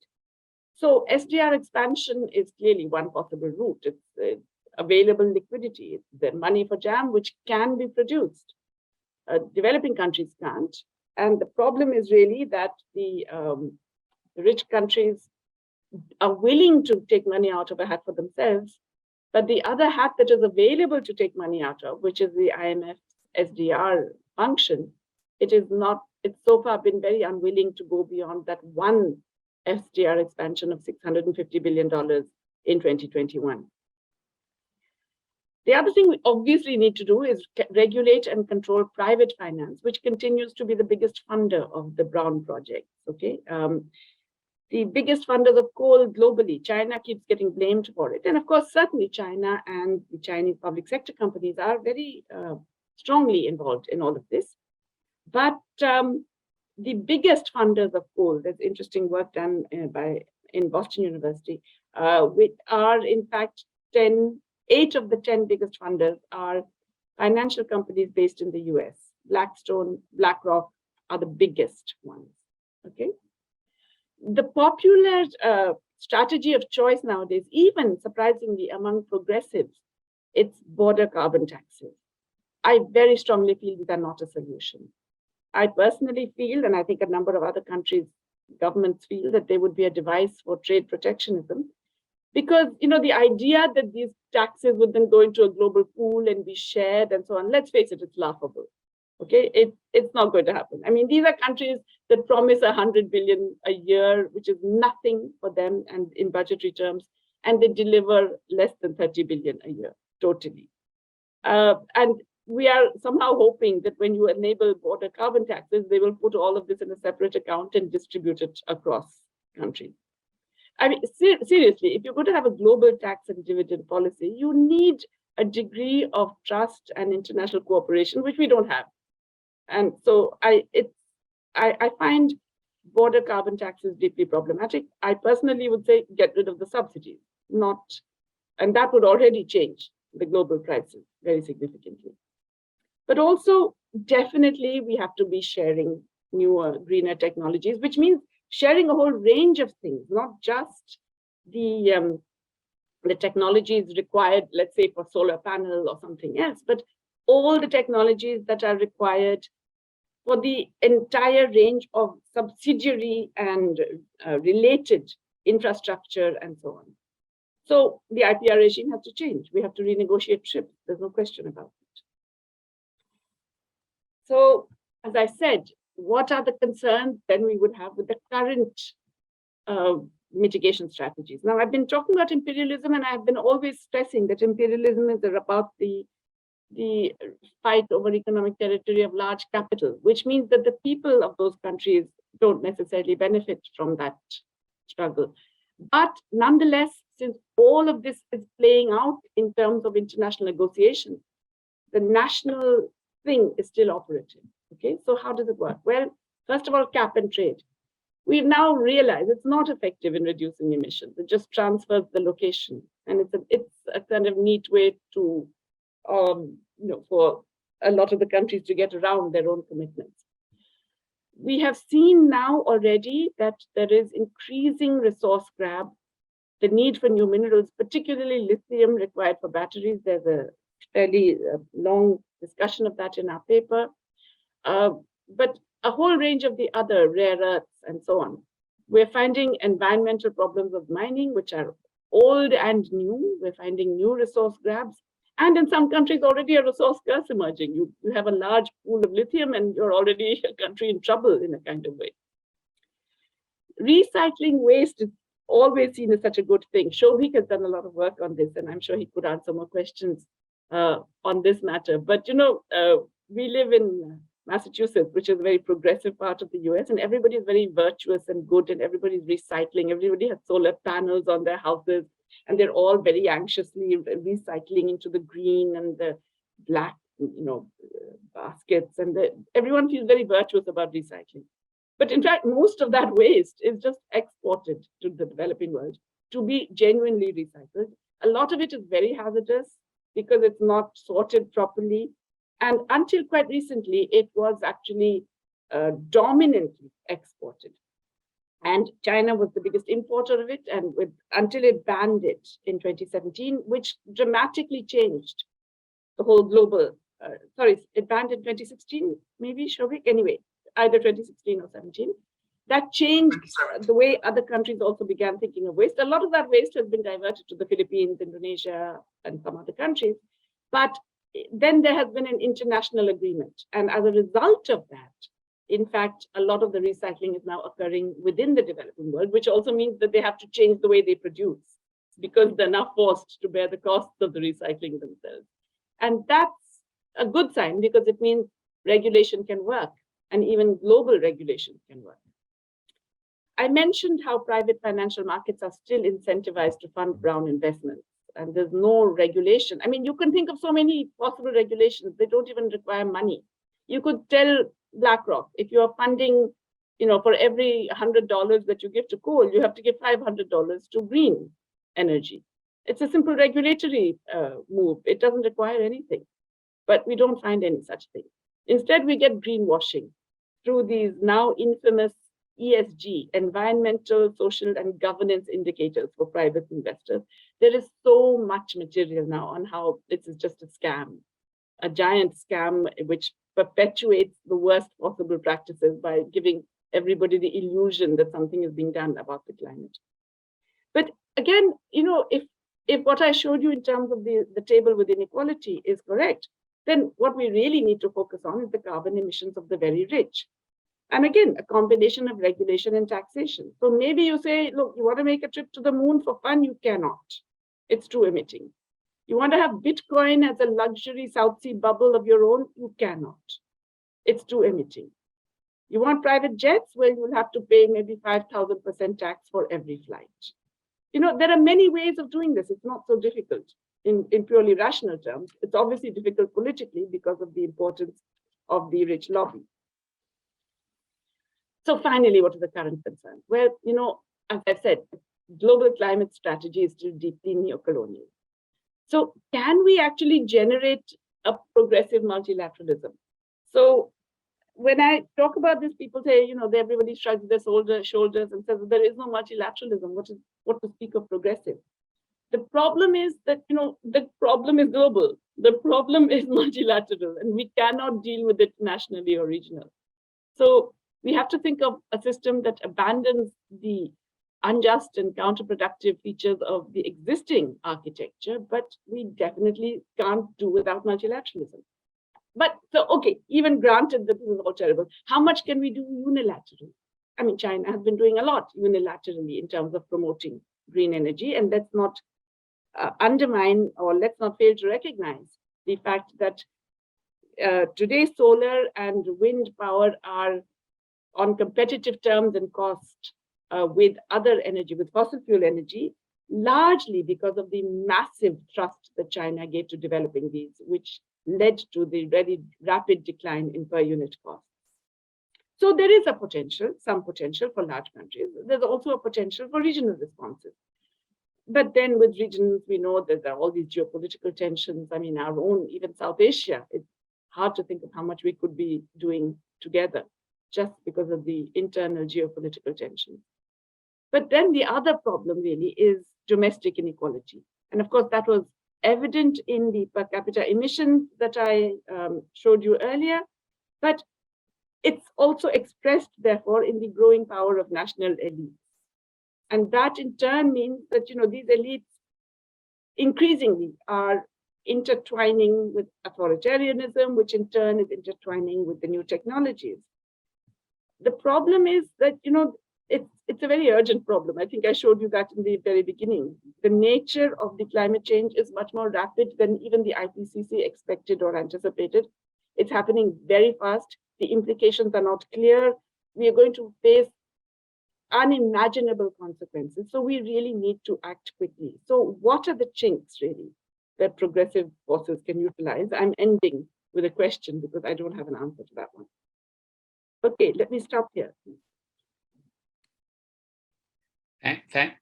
So SDR expansion is clearly one possible route. It's available liquidity, it's the money for jam, which can be produced. Developing countries can't. And the problem is really that the rich countries are willing to take money out of a hat for themselves, but the other hat that is available to take money out of, which is the IMF SDR function, it's so far been very unwilling to go beyond that one SDR expansion of $650 billion in 2021. The other thing we obviously need to do is regulate and control private finance, which continues to be the biggest funder of the Brown project. Okay, the biggest funders of coal globally. China keeps getting blamed for it. And of course, certainly China and the Chinese public sector companies are very strongly involved in all of this. But the biggest funders of coal, there's interesting work done in Boston University, which are in fact 8 of the 10 biggest funders are financial companies based in the US. Blackstone, BlackRock are the biggest ones, okay? The popular strategy of choice nowadays, even surprisingly among progressives, it's border carbon taxes. I very strongly feel these are not a solution. I personally feel, and I think a number of other countries' governments feel, that they would be a device for trade protectionism. Because, you know, the idea that these taxes would then go into a global pool and be shared and so on, let's face it, it's laughable. Okay, it's not going to happen. I mean, these are countries that promise 100 billion a year, which is nothing for them and in budgetary terms, and they deliver less than 30 billion a year, totally. And we are somehow hoping that when you enable border carbon taxes, they will put all of this in a separate account and distribute it across countries. I mean, seriously, if you're going to have a global tax and dividend policy, you need a degree of trust and international cooperation, which we don't have. And so I find border carbon taxes deeply problematic. I personally would say get rid of the subsidies, and that would already change the global prices very significantly. But also, definitely, we have to be sharing newer, greener technologies, which means sharing a whole range of things, not just the technologies required, let's say, for solar panel or something else, but all the technologies that are required for the entire range of subsidiary and related infrastructure and so on. So the IPR regime has to change. We have to renegotiate TRIPS. There's no question about it. So, as I said, what are the concerns then we would have with the current mitigation strategies? Now, I've been talking about imperialism, and I've been always stressing that imperialism is about the fight over economic territory of large capital, which means that the people of those countries don't necessarily benefit from that struggle. But nonetheless, since all of this is playing out in terms of international negotiations, the national thing is still operative. Okay, so how does it work? Well, first of all, cap and trade. We've now realized it's not effective in reducing emissions. It just transfers the location, and it's a kind of neat way to, for a lot of the countries to get around their own commitments. We have seen now already that there is increasing resource grab, the need for new minerals, particularly lithium required for batteries. There's a fairly long discussion of that in our paper. But a whole range of the other rare earths and so on. We're finding environmental problems of mining, which are old and new. We're finding new resource grabs. And in some countries, already a resource curse emerging. You have a large pool of lithium and you're already a country in trouble in a kind of way. Recycling waste is always seen as such a good thing. Shovik has done a lot of work on this, and I'm sure he could answer more questions on this matter. But, we live in Massachusetts, which is a very progressive part of the US, and everybody is very virtuous and good, and everybody's recycling. Everybody has solar panels on their houses, and they're all very anxiously recycling into the green and the black, baskets, and everyone feels very virtuous about recycling. But in fact, most of that waste is just exported to the developing world to be genuinely recycled. A lot of it is very hazardous because it's not sorted properly. And until quite recently, it was actually dominantly exported. And China was the biggest importer of it, and until it banned it in 2017, which dramatically changed the whole global, it banned in 2016, maybe, Shovik? Anyway, either 2016 or 17. That changed the way other countries also began thinking of waste. A lot of that waste has been diverted to the Philippines, Indonesia, and some other countries. But then there has been an international agreement. And as a result of that, in fact, a lot of the recycling is now occurring within the developing world, which also means that they have to change the way they produce because they're now forced to bear the costs of the recycling themselves. And that's a good sign because it means regulation can work and even global regulation can work. I mentioned how private financial markets are still incentivized to fund brown investments, and there's no regulation. I mean, you can think of so many possible regulations. They don't even require money. You could tell BlackRock, if you're funding, for every $100 that you give to coal, you have to give $500 to green energy. It's a simple regulatory move. It doesn't require anything, but we don't find any such thing. Instead, we get greenwashing through these now infamous ESG, environmental, social, and governance indicators for private investors. There is so much material now on how this is just a scam, a giant scam which perpetuates the worst possible practices by giving everybody the illusion that something is being done about the climate. But again, if what I showed you in terms of the table with inequality is correct, then what we really need to focus on is the carbon emissions of the very rich. And again, a combination of regulation and taxation. So maybe you say, look, you want to make a trip to the moon for fun? You cannot. It's too emitting. You want to have Bitcoin as a luxury South Sea bubble of your own? You cannot. It's too emitting. You want private jets? Well, you'll have to pay maybe 5,000% tax for every flight. There are many ways of doing this. It's not so difficult in purely rational terms. It's obviously difficult politically because of the importance of the rich lobby. So finally, what are the current concerns? Well, as I said, global climate strategy is still deeply neo-colonial. So can we actually generate a progressive multilateralism? So when I talk about this, people say, everybody shrugs their shoulders and says there is no multilateralism. What to speak of progressive? The problem is that, the problem is global. The problem is multilateral, and we cannot deal with it nationally or regional. So we have to think of a system that abandons the unjust and counterproductive features of the existing architecture, but we definitely can't do without multilateralism. But so, okay, even granted that this is all terrible, how much can we do unilaterally? I mean, China has been doing a lot unilaterally in terms of promoting green energy, and let's not undermine or let's not fail to recognize the fact that today solar and wind power are on competitive terms and cost with other energy, with fossil fuel energy, largely because of the massive thrust that China gave to developing these, which led to the very rapid decline in per unit costs. So there is some potential for large countries. There's also a potential for regional responses. But then with regions, we know that there are all these geopolitical tensions. I mean, our own, even South Asia, it's hard to think of how much we could be doing together just because of the internal geopolitical tensions. But then the other problem really is domestic inequality. And of course, that was evident in the per capita emissions that I showed you earlier, but it's also expressed, therefore, in the growing power of national elites. And that in turn means that, these elites increasingly are intertwining with authoritarianism, which in turn is intertwining with the new technologies. The problem is that, it's a very urgent problem. I think I showed you that in the very beginning. The nature of the climate change is much more rapid than even the IPCC expected or anticipated. It's happening very fast. The implications are not clear. We are going to face unimaginable consequences. So we really need to act quickly. So what are the chinks really that progressive forces can utilize? I'm ending with a question because I don't have an answer to that one. Okay, let me stop here.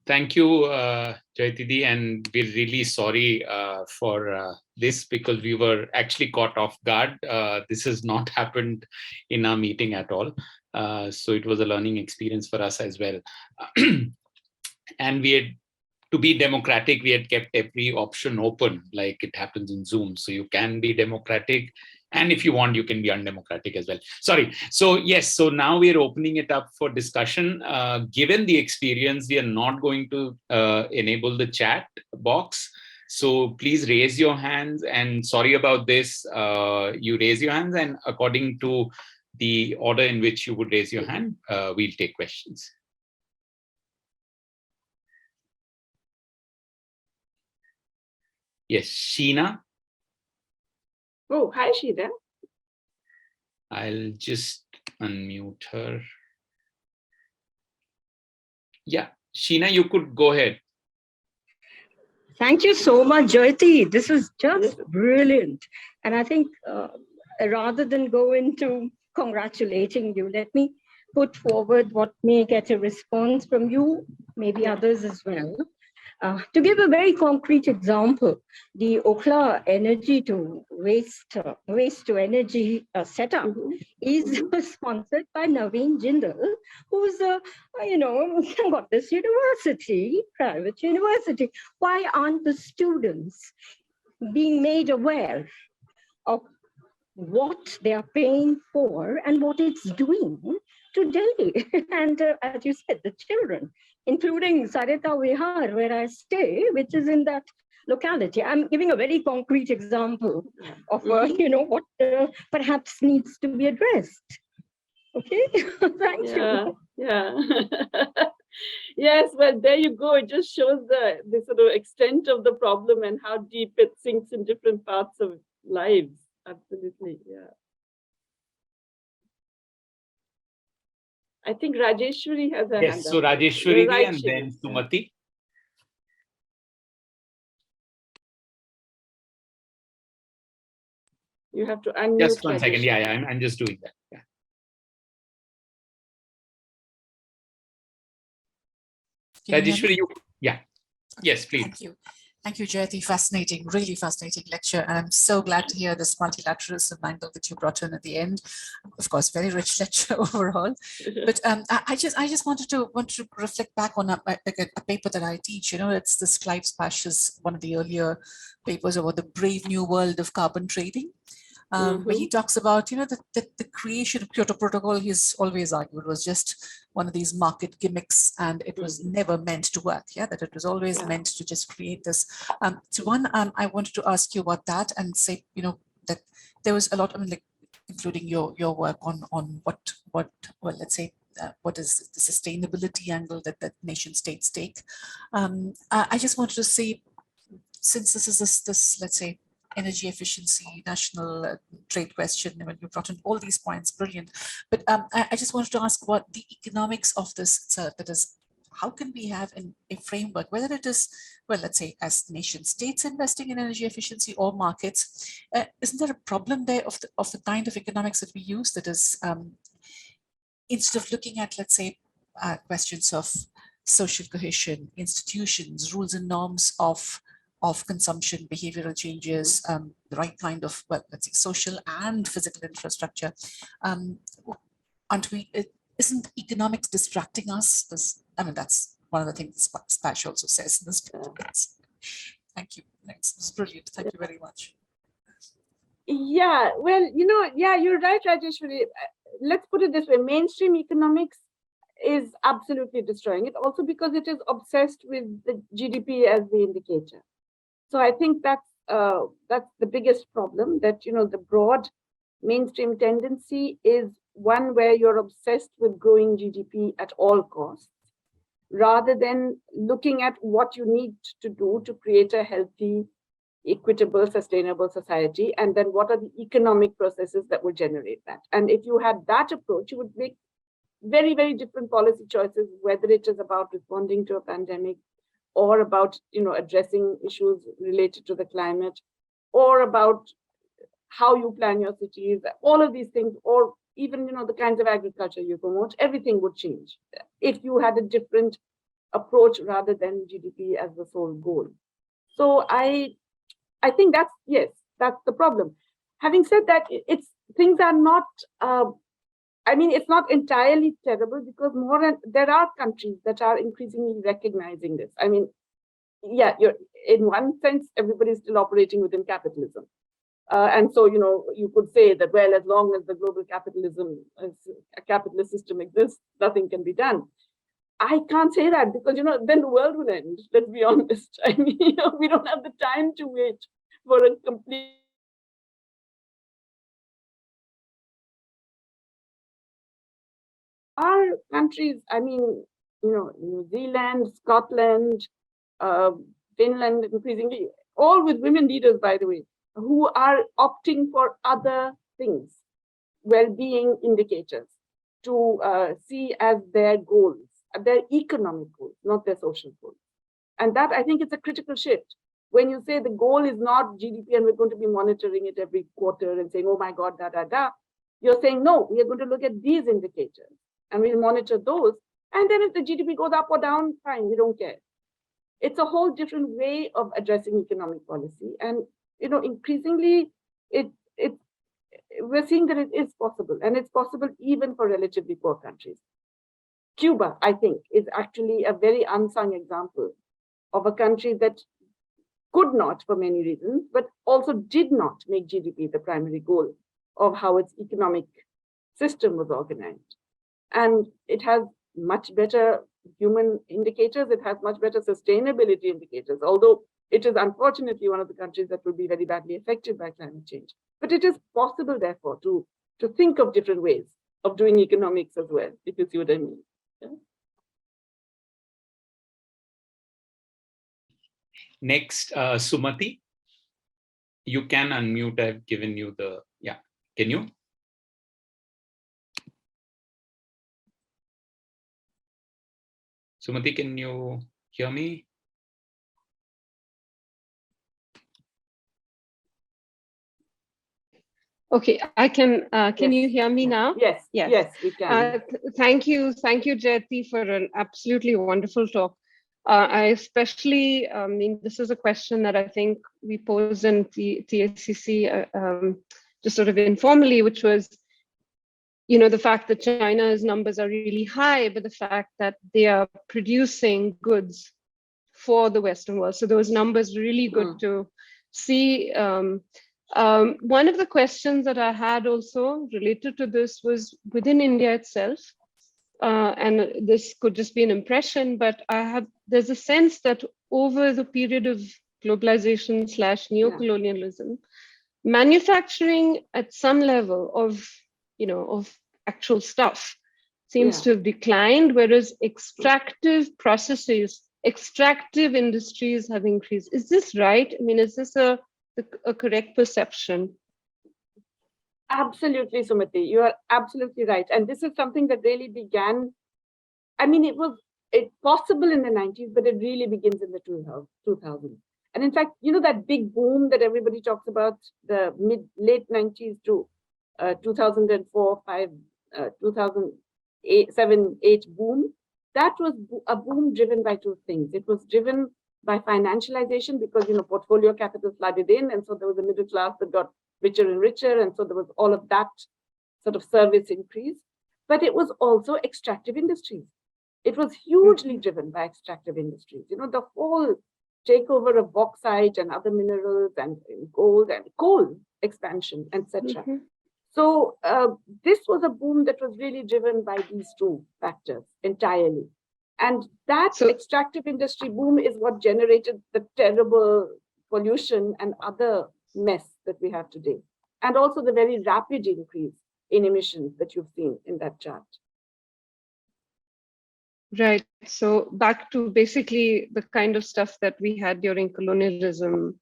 Thank you, Jayati, and we're really sorry for this because we were actually caught off guard. This has not happened in our meeting at all. So it was a learning experience for us as well. And we had to be democratic, we had kept every option open, like it happens in Zoom. So you can be democratic, and if you want, you can be undemocratic as well. Sorry. So yes, so now we're opening it up for discussion. Given the experience, we are not going to enable the chat box. So please raise your hands, and sorry about this. You raise your hands, and according to the order in which you would raise your hand, we'll take questions. Yes, Sheena. Oh, hi, Sheena. I'll just unmute her. Yeah, Sheena, you could go ahead. Thank you so much, Jayati. This was just brilliant. And I think rather than go into congratulating you, let me put forward what may get a response from you, maybe others as well. To give a very concrete example, the Okhla energy to waste to energy setup is sponsored by Naveen Jindal, who's got this university, private university. Why aren't the students being made aware of what they are paying for and what it's doing to Delhi? And as you said, the children, including Sarita Vihar, where I stay, which is in that locality. I'm giving a very concrete example of what perhaps needs to be addressed. Okay, thank you. Yeah. Yes, well, there you go. It just shows the sort of extent of the problem and how deep it sinks in different parts of lives. Absolutely, yeah. I think Rajeshwari has a hand up. Yes, so Rajeshwari Right, and then Sumati. You have to unmute. Just one second. Yeah, I'm just doing that. Yeah. Rajeshwari, yeah. Yes, please. Thank you. Thank you, Jayati. Fascinating, really fascinating lecture. And I'm so glad to hear this multilateralism angle that you brought in at the end. Of course, very rich lecture overall. But I just want to reflect back on a paper that I teach. It's this Clive Spash's, one of the earlier papers about the brave new world of carbon trading. Where he talks about, the creation of Kyoto Protocol, he's always argued was just one of these market gimmicks, and it was never meant to work. Yeah, that it was always meant to just create this. So one, I wanted to ask you about that and say, that there was a lot, including your work on what let's say, what is the sustainability angle that nation states take. I just wanted to say, since this is this let's say, energy efficiency, national trade question, when you brought in all these points, brilliant. But I just wanted to ask what the economics of this, that is, how can we have a framework, whether it is, well, let's say, as nation states investing in energy efficiency or markets, isn't there a problem there of the kind of economics that we use, that is, instead of looking at, let's say, questions of social cohesion, institutions, rules and norms of consumption, behavioral changes, the right kind of, well, let's say, social and physical infrastructure. Isn't economics distracting us? That's one of the things Spash also says in this book. Thank you. It's brilliant. Thank you very much. Yeah, well, you're right, Rajeshwari. Let's put it this way: mainstream economics is absolutely destroying it, also because it is obsessed with the GDP as the indicator. So I think that's the biggest problem, that the broad mainstream tendency is one where you're obsessed with growing GDP at all costs, rather than looking at what you need to do to create a healthy, equitable, sustainable society, and then what are the economic processes that will generate that. And if you had that approach, you would make very, very different policy choices, whether it is about responding to a pandemic, or about addressing issues related to the climate, or about how you plan your cities, all of these things, or even the kinds of agriculture you promote. Everything would change if you had a different approach rather than GDP as the sole goal. So I think that's the problem. Having said that, things are not it's not entirely terrible, because there are countries that are increasingly recognizing this. yeah, you're in one sense, everybody's still operating within capitalism. And so, you could say that, well, as long as the global capitalism, as a capitalist system exists, nothing can be done. I can't say that because, then the world will end, let's be honest. I mean, we don't have the time to wait for a complete. Our countries, I mean, New Zealand, Scotland, Finland, increasingly, all with women leaders, by the way, who are opting for other things, well-being indicators, to see as their goals, their economic goals, not their social goals. And that, I think, is a critical shift. When you say the goal is not GDP and we're going to be monitoring it every quarter and saying, oh my God, you're saying, no, we are going to look at these indicators and we'll monitor those. And then if the GDP goes up or down, fine, we don't care. It's a whole different way of addressing economic policy. And, increasingly, we're seeing that it is possible, and it's possible even for relatively poor countries. Cuba, I think, is actually a very unsung example of a country that could not, for many reasons, but also did not make GDP the primary goal of how its economic system was organized. And it has much better human indicators, it has much better sustainability indicators, although it is unfortunately one of the countries that will be very badly affected by climate change. But it is possible, therefore, to think of different ways of doing economics as well, if you see what I mean. Yeah? Next, Sumati. You can unmute. I've given you the, yeah. Can you? Sumati, can you hear me? Okay, I can. Can Yes. you hear me now? Yes, yes, we can. Thank you, Jayati, for an absolutely wonderful talk. I especially, this is a question that I think we posed in TACC just sort of informally, which was, the fact that China's numbers are really high, but the fact that they are producing goods for the Western world. So those numbers really good to see. One of the questions that I had also related to this was within India itself, and this could just be an impression, but there's a sense that over the period of globalization / neocolonialism, manufacturing at some level of actual stuff seems to have declined, whereas extractive processes, extractive industries have increased. Is this right? I mean, is this a correct perception? Absolutely, Sumati. You are absolutely right. And this is something that really began, I mean, it's possible in the 90s, but it really begins in the 2000s. And in fact, that big boom that everybody talks about, the late 90s to 2004, 5, 2008, 7, 8 boom, that was a boom driven by two things. It was driven by financialization because, portfolio capital flooded in. And so there was a middle class that got richer and richer. And so there was all of that sort of service increase. But it was also extractive industries. It was hugely driven by extractive industries. The whole takeover of bauxite and other minerals and gold and coal expansion, etc. So this was a boom that was really driven by these two factors entirely. And that extractive industry boom is what generated the terrible pollution and other mess that we have today. And also the very rapid increase in emissions that you've seen in that chart. Right. So back to basically the kind of stuff that we had during colonialism,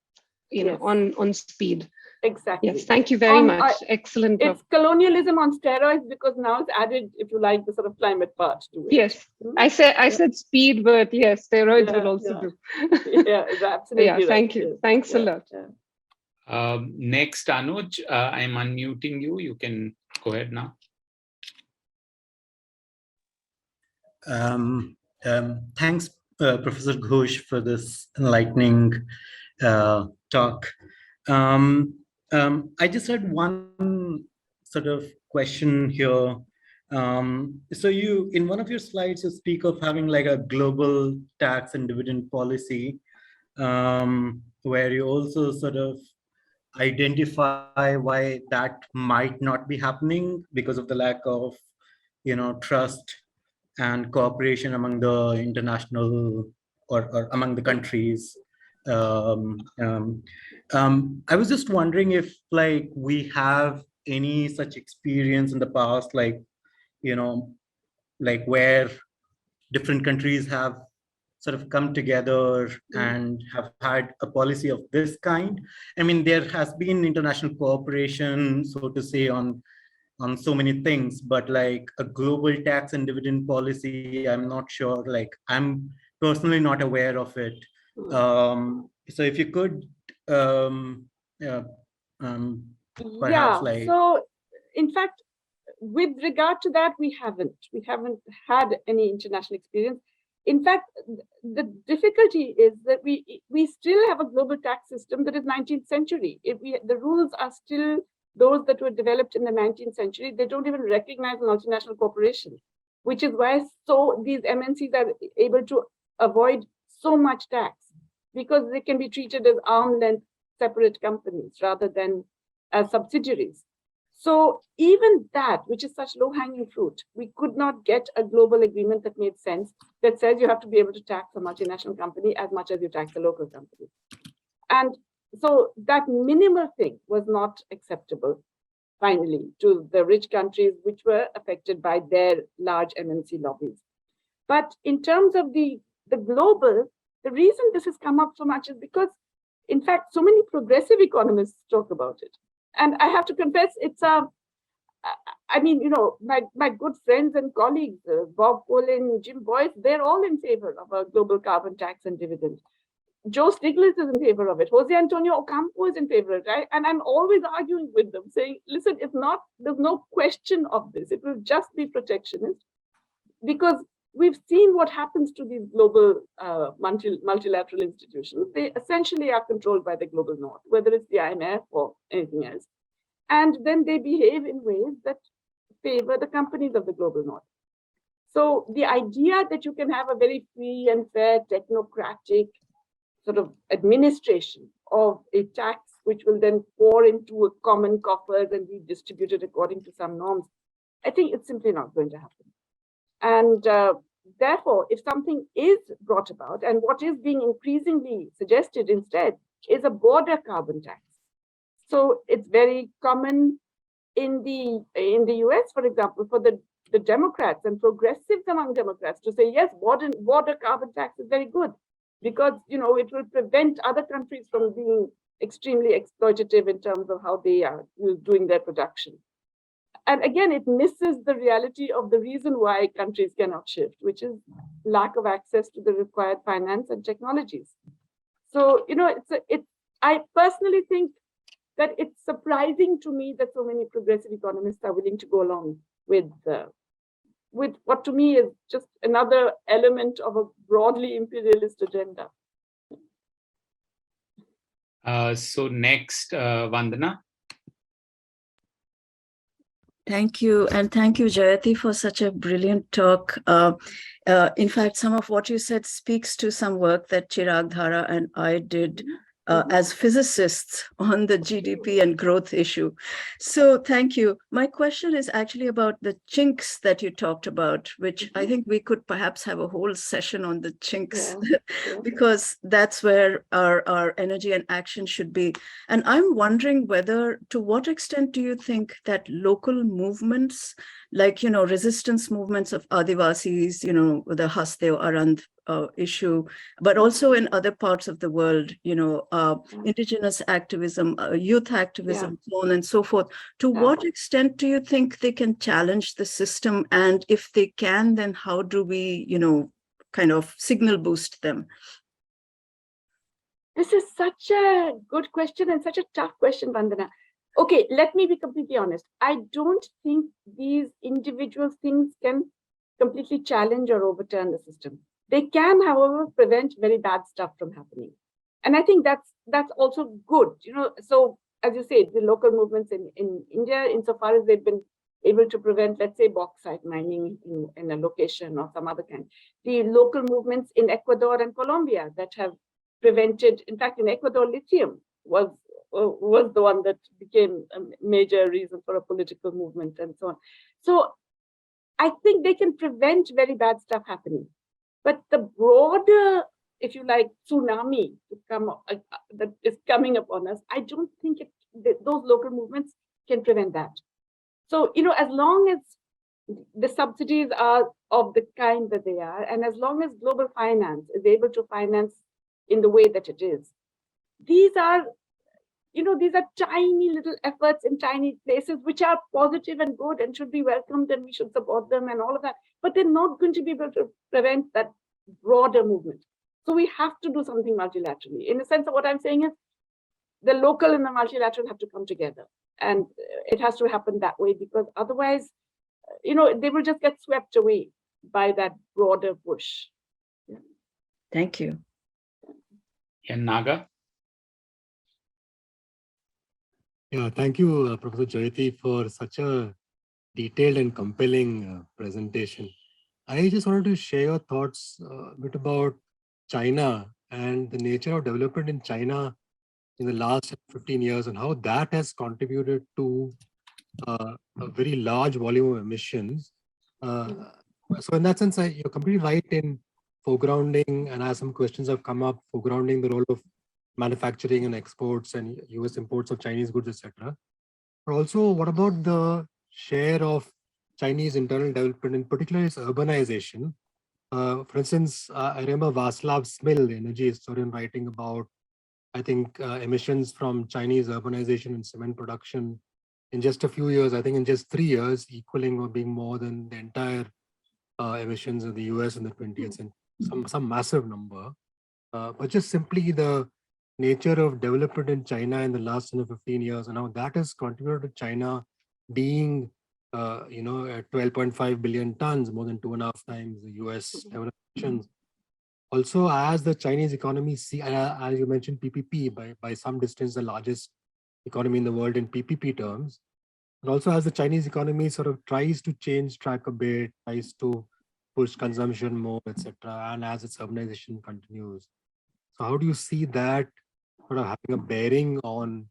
on speed. Exactly. Yes, thank you very much. Excellent. It's colonialism on steroids because now it's added, if you like, the sort of climate part to it. Yes, I said speed, but yes, steroids will also do. Yeah, absolutely. Yeah, thank you. Thanks a lot. Next, Anuj, I'm unmuting you. You can go ahead now. Thanks, Professor Ghosh, for this enlightening talk. I just had one sort of question here. So you, in one of your slides, you speak of having like a global tax and dividend policy. where you also sort of identify why that might not be happening because of the lack of, trust and cooperation among the international or among the countries. I was just wondering if like we have any such experience in the past, like, like where different countries have sort of come together and have had a policy of this kind. I mean, there has been international cooperation, so to say, on so many things, but like a global tax and dividend policy, I'm not sure, like I'm personally not aware of it. So if you could yeah, perhaps like... So in fact, with regard to that, we haven't had any international experience. In fact, the difficulty is that we still have a global tax system that is 19th century. The rules are still those that were developed in the 19th century. They don't even recognize multinational corporation, which is why these MNCs are able to avoid so much tax, because they can be treated as arm's length separate companies rather than as subsidiaries. So even that, which is such low-hanging fruit, we could not get a global agreement that made sense, that says you have to be able to tax a multinational company as much as you tax a local company. And so that minimal thing was not acceptable, finally, to the rich countries which were affected by their large MNC lobbies. But in terms of the global, the reason this has come up so much is because, in fact, so many progressive economists talk about it. And I have to confess, it's I mean, my good friends and colleagues, Bob Colin, Jim Boyce, they're all in favor of a global carbon tax and dividend. Joe Stiglitz is in favor of it. Jose Antonio Ocampo is in favor of it. Right? And I'm always arguing with them, saying, listen, there's no question of this. It will just be protectionist, because we've seen what happens to these global multilateral institutions. They essentially are controlled by the global north, whether it's the IMF or anything else. And then they behave in ways that favor the companies of the global north. So the idea that you can have a very free and fair technocratic sort of administration of a tax, which will then pour into a common coffers and be distributed according to some norms, I think it's simply not going to happen. And therefore, if something is brought about, and what is being increasingly suggested instead is a border carbon tax. So it's very common in the US, for example, for the Democrats and progressives among Democrats to say, yes, border carbon tax is very good, because it will prevent other countries from being extremely exploitative in terms of how they are doing their production. And again, it misses the reality of the reason why countries cannot shift, which is lack of access to the required finance and technologies. So, I personally think that it's surprising to me that so many progressive economists are willing to go along with what to me is just another element of a broadly imperialist agenda. So next, Vandana. Thank you. And thank you, Jayati, for such a brilliant talk. In fact, some of what you said speaks to some work that Chirag Dhara and I did as physicists on the GDP and growth issue. So thank you. My question is actually about the chinks that you talked about, which I think we could perhaps have a whole session on the chinks, because that's where our energy and action should be. And I'm wondering to what extent do you think that local movements, like, resistance movements of Adivasis, the Hasdeo Arand issue, but also in other parts of the world, indigenous activism, youth activism, so on and so forth. To what extent do you think they can challenge the system? And if they can, then how do we, kind of signal boost them? This is such a good question and such a tough question, Vandana. Okay, let me be completely honest. I don't think these individual things can completely challenge or overturn the system. They can, however, prevent very bad stuff from happening. And I think that's also good. So as you say, the local movements in India, insofar as they've been able to prevent, let's say, bauxite mining in a location or some other kind. The local movements in Ecuador and Colombia that have prevented. In fact, in Ecuador, lithium was the one that became a major reason for a political movement and so on. So I think they can prevent very bad stuff happening. But the broader, if you like, tsunami to come that is coming upon us, I don't think those local movements can prevent that. So, as long as the subsidies are of the kind that they are, and as long as global finance is able to finance in the way that it is, these are tiny little efforts in tiny places which are positive and good and should be welcomed, and we should support them and all of that. But they're not going to be able to prevent that broader movement. So we have to do something multilaterally. In the sense of what I'm saying is, the local and the multilateral have to come together, and it has to happen that way, because otherwise, they will just get swept away by that broader push. Yeah. Thank you. And Naga? Yeah, thank you, Professor Jayati, for such a detailed and compelling presentation. I just wanted to share your thoughts a bit about China and the nature of development in China in the last 15 years and how that has contributed to a very large volume of emissions. So in that sense, you're completely right in foregrounding, and as some questions have come up, foregrounding the role of manufacturing and exports and US imports of Chinese goods, etc. But also, what about the share of Chinese internal development, in particular is urbanization? For instance, I remember Václav Smil, the energy historian, writing about, I think, emissions from Chinese urbanization and cement production in just a few years, I think in just 3 years, equaling or being more than the entire emissions of the US in the 20th century, some massive number. But just simply the nature of development in China in the last 15 years, and how that has contributed to China being, at 12.5 billion tons, more than 2.5 times the US development. Also, as the Chinese economy, as you mentioned, PPP, by some distance, the largest economy in the world in PPP terms. And also as the Chinese economy sort of tries to change track a bit, tries to push consumption more, etc., and as its urbanization continues. So how do you see that sort of having a bearing on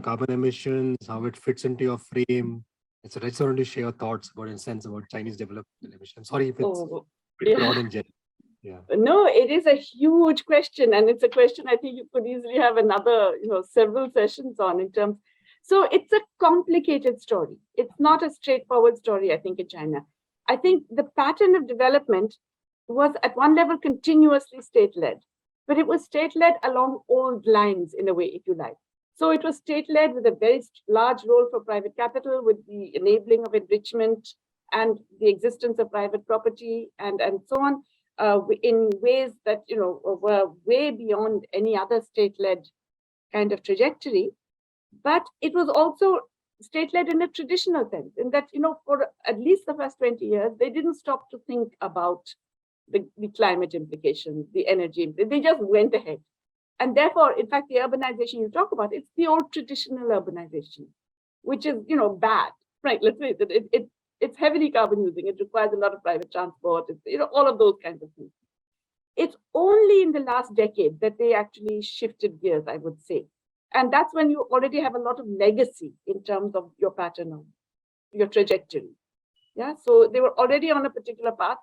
carbon emissions, how it fits into your frame? Etc. I just wanted to share your thoughts about, in a sense, about Chinese development emissions. Sorry if it's broad and general. Yeah. No, it is a huge question, and it's a question I think you could easily have another, several sessions on in terms. So it's a complicated story. It's not a straightforward story, I think, in China. I think the pattern of development was at one level continuously state-led, but it was state-led along old lines in a way, if you like. So it was state-led with a very large role for private capital, with the enabling of enrichment and the existence of private property and so on. In ways that were way beyond any other state-led kind of trajectory, but it was also state-led in a traditional sense, in that for at least the first 20 years they didn't stop to think about the climate implications, the energy. They just went ahead, and therefore, in fact, the urbanization you talk about, it's the old traditional urbanization, which is bad, right? Let's face it. It's heavily carbon using. It requires a lot of private transport. It's, all of those kinds of things. It's only in the last decade that they actually shifted gears, I would say. And that's when you already have a lot of legacy in terms of your pattern of your trajectory. Yeah. So they were already on a particular path.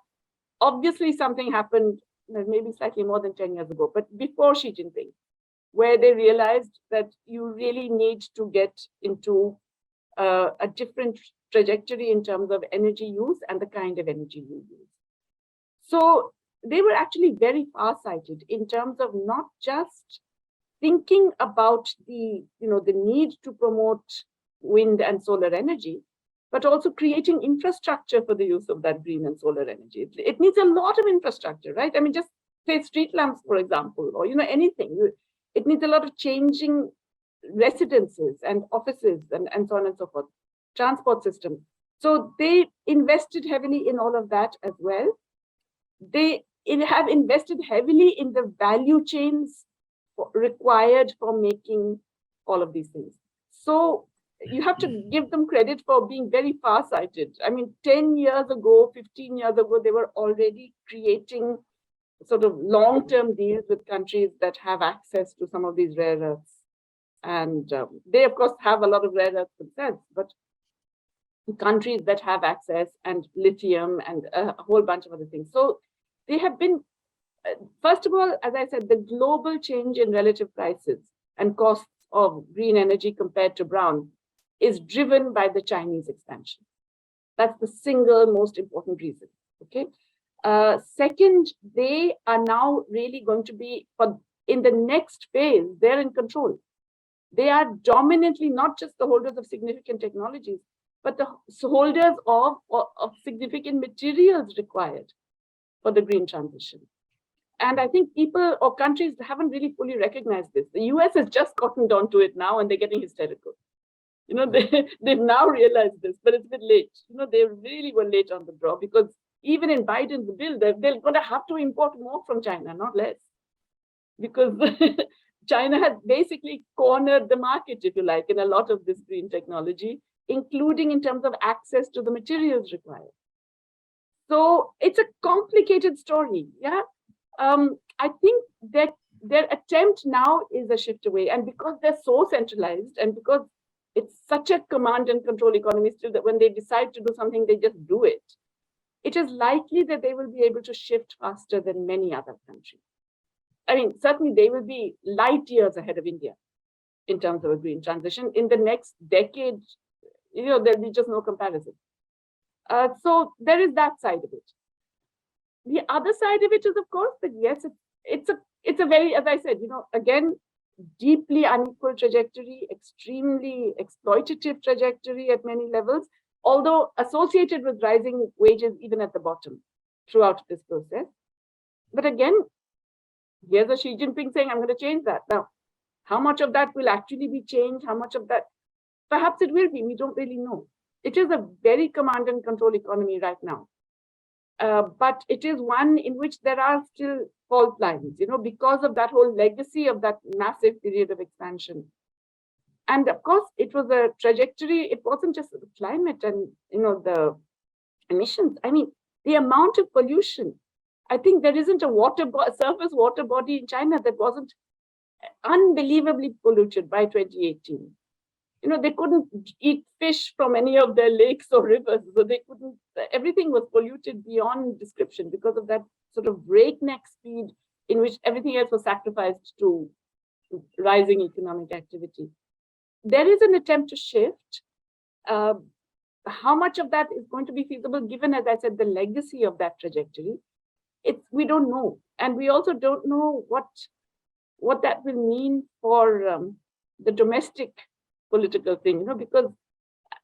Obviously, something happened maybe slightly more than 10 years ago, but before Xi Jinping, where they realized that you really need to get into a different trajectory in terms of energy use and the kind of energy you use. So they were actually very far-sighted in terms of not just thinking about the need to promote wind and solar energy, but also creating infrastructure for the use of that green and solar energy. It needs a lot of infrastructure, right? I mean, just say street lamps, for example, or anything. It needs a lot of changing residences and offices and so on and so forth, transport systems. So they invested heavily in all of that as well. They have invested heavily in the value chains required for making all of these things. So you have to give them credit for being very far-sighted. I mean, 10 years ago, 15 years ago, they were already creating sort of long-term deals with countries that have access to some of these rare earths. And they, of course, have a lot of rare earths themselves, but countries that have access, and lithium and a whole bunch of other things. So they have been, first of all, as I said, the global change in relative prices and costs of green energy compared to brown is driven by the Chinese expansion. That's the single most important reason, okay? Second, they are now really going to be, in the next phase, they're in control. They are dominantly not just the holders of significant technologies, but the holders of significant materials required for the green transition. And I think people or countries haven't really fully recognized this. The US has just gotten onto it now, and they're getting hysterical. You know, they've now realized this, but it's a bit late. You know, they really were late on the draw, because even in Biden's bill, they're going to have to import more from China, not less. Because China has basically cornered the market, if you like, in a lot of this green technology, including in terms of access to the materials required. So it's a complicated story, yeah? I think that their attempt now is a shift away. And because they're so centralized, and because it's such a command and control economy still, that when they decide to do something, they just do it. It is likely that they will be able to shift faster than many other countries. I mean, certainly they will be light years ahead of India in terms of a green transition. In the next decade, you know, there'll be just no comparison. So there is that side of it. The other side of it is, of course, that yes, it's a very, as I said, you know, again, deeply unequal trajectory, extremely exploitative trajectory at many levels, although associated with rising wages even at the bottom throughout this process. But again, here's a Xi Jinping saying, I'm going to change that. Now, how much of that will actually be changed? How much of that? Perhaps it will be. We don't really know. It is a very command and control economy right now. But it is one in which there are still fault lines, you know, because of that whole legacy of that massive period of expansion. And of course, it was a trajectory. It wasn't just the climate and, you know, the emissions. I mean, the amount of pollution. I think there isn't a surface water body in China that wasn't unbelievably polluted by 2018. You know, they couldn't eat fish from any of their lakes or rivers, so they couldn't, everything was polluted beyond description because of that sort of breakneck speed in which everything else was sacrificed to rising economic activity. There is an attempt to shift. How much of that is going to be feasible, given, as I said, the legacy of that trajectory? We don't know. And we also don't know what that will mean for the domestic political thing, you know, because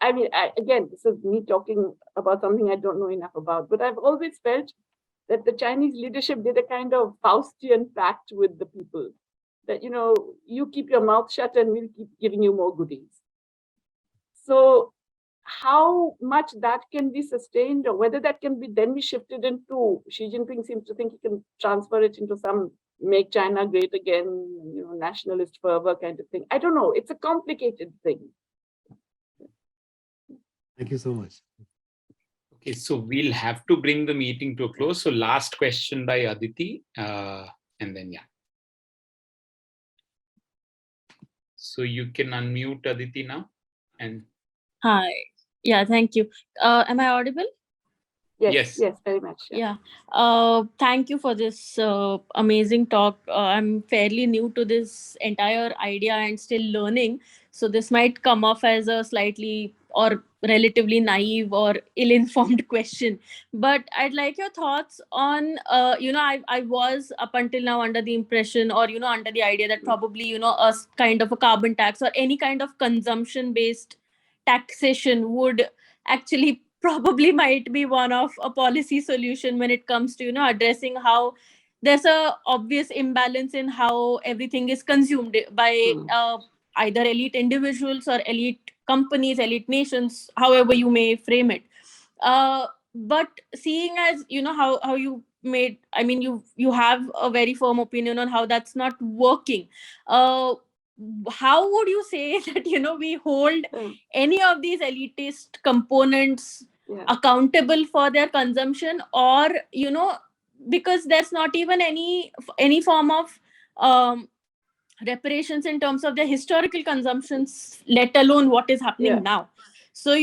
I mean, again, this is me talking about something I don't know enough about, but I've always felt that the Chinese leadership did a kind of Faustian pact with the people that, you know, you keep your mouth shut and we'll keep giving you more goodies. So how much that can be sustained, or whether that can be then be shifted into, Xi Jinping seems to think he can transfer it into some make China great again, you know, nationalist fervor kind of thing. I don't know. It's a complicated thing. Thank you so much. Okay, so we'll have to bring the meeting to a close. So last question by Aditi, and then, yeah. So you can unmute Aditi now. And Hi. Yeah, thank you. Am I audible? Yes, very much. Yeah. Thank you for this amazing talk. I'm fairly new to this entire idea and still learning. So this might come off as a slightly or relatively naive or ill-informed question. But I'd like your thoughts on, you know, I was up until now under the impression, or, you know, under the idea that probably, you know, a kind of a carbon tax or any kind of consumption-based taxation would actually probably might be one of a policy solution when it comes to, you know, addressing how there's a obvious imbalance in how everything is consumed by either elite individuals or elite companies, elite nations, however you may frame it. But seeing as, you know, how you made, I mean, you have a very firm opinion on how that's not working. How would you say that, you know, we hold any of these elitist components accountable for their consumption, or, you know, because there's not even any form of reparations in terms of their historical consumptions, let alone what is happening now. So,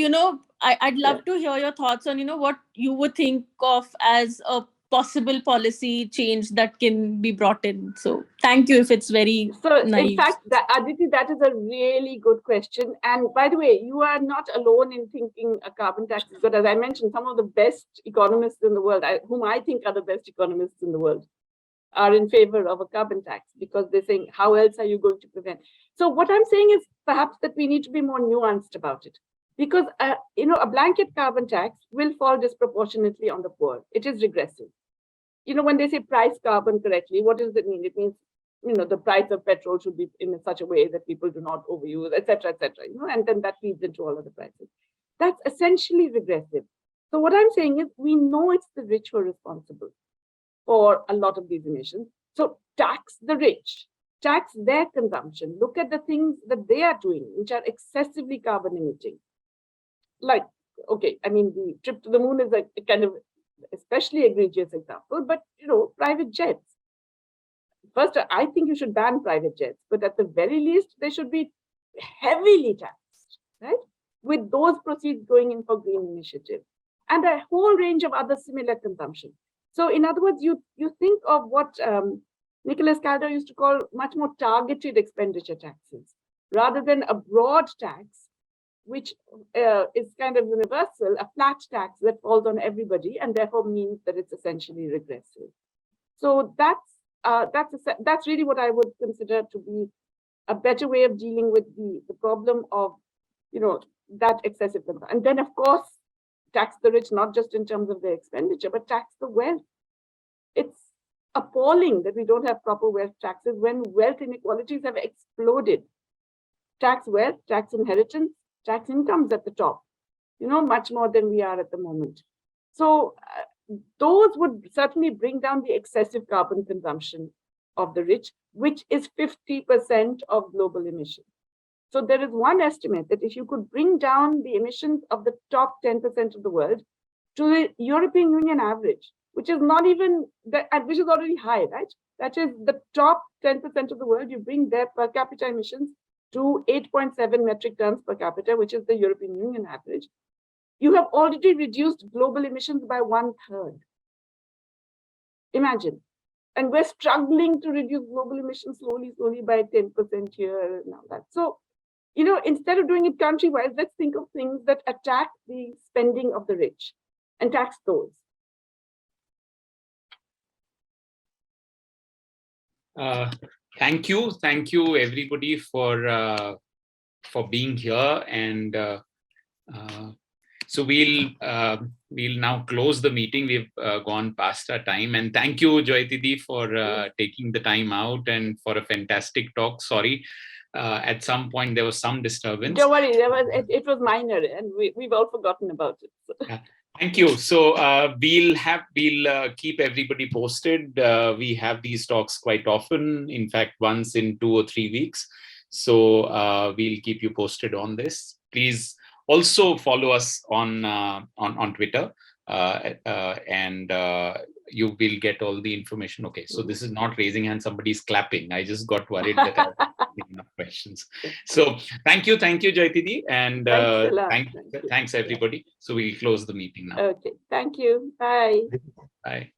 I'd love to hear your thoughts on, what you would think of as a possible policy change that can be brought in. So thank you if it's very naive. In fact, Aditi, that is a really good question. And by the way, you are not alone in thinking a carbon tax is good. As I mentioned, some of the best economists in the world, whom I think are the best economists in the world, are in favor of a carbon tax, because they're saying, how else are you going to prevent? So what I'm saying is perhaps that we need to be more nuanced about it, because a blanket carbon tax will fall disproportionately on the poor. It is regressive. When they say price carbon correctly, what does it mean? It means, the price of petrol should be in such a way that people do not overuse, etc., etc. And then that feeds into all of the prices. That's essentially regressive. So what I'm saying is, we know it's the rich who are responsible for a lot of these emissions. So tax the rich, tax their consumption. Look at the things that they are doing, which are excessively carbon emitting. Like, okay, I mean, the trip to the moon is a kind of especially egregious example, but private jets. First, I think you should ban private jets, but at the very least, they should be heavily taxed, right? With those proceeds going in for green initiatives and a whole range of other similar consumption. So in other words, you think of what Nicholas Calder used to call much more targeted expenditure taxes, rather than a broad tax, which is kind of universal, a flat tax that falls on everybody, and therefore means that it's essentially regressive. So that's really what I would consider to be a better way of dealing with the problem of, that excessive consumption. And then, of course, tax the rich, not just in terms of their expenditure, but tax the wealth. It's appalling that we don't have proper wealth taxes when wealth inequalities have exploded. Tax wealth, tax inheritance, tax incomes at the top, much more than we are at the moment. So those would certainly bring down the excessive carbon consumption of the rich, which is 50% of global emissions. So there is one estimate that if you could bring down the emissions of the top 10% of the world to the European Union average, which is not even, which is already high, right? That is the top 10% of the world, you bring their per capita emissions to 8.7 metric tons per capita, which is the European Union average. You have already reduced global emissions by 1/3. Imagine. And we're struggling to reduce global emissions slowly by 10% here and now that. So, instead of doing it country-wise, let's think of things that attack the spending of the rich and tax those. Thank you everybody for being here, and so we'll now close the meeting. We've gone past our time, and thank you, Jayati, for taking the time out and for a fantastic talk. Sorry, at some point there was some disturbance. Don't worry, it was minor, and we've all forgotten about it. So. Yeah. Thank you. So we'll keep everybody posted. We have these talks quite often, in fact, once in 2 or 3 weeks. So we'll keep you posted on this. Please also follow us on Twitter, and you will get all the information. Okay, so this is not raising hand, somebody's clapping. I just got worried that I have enough questions. So thank you, Jayati, and thanks everybody. So we'll close the meeting now. Okay, thank you. Bye. Bye.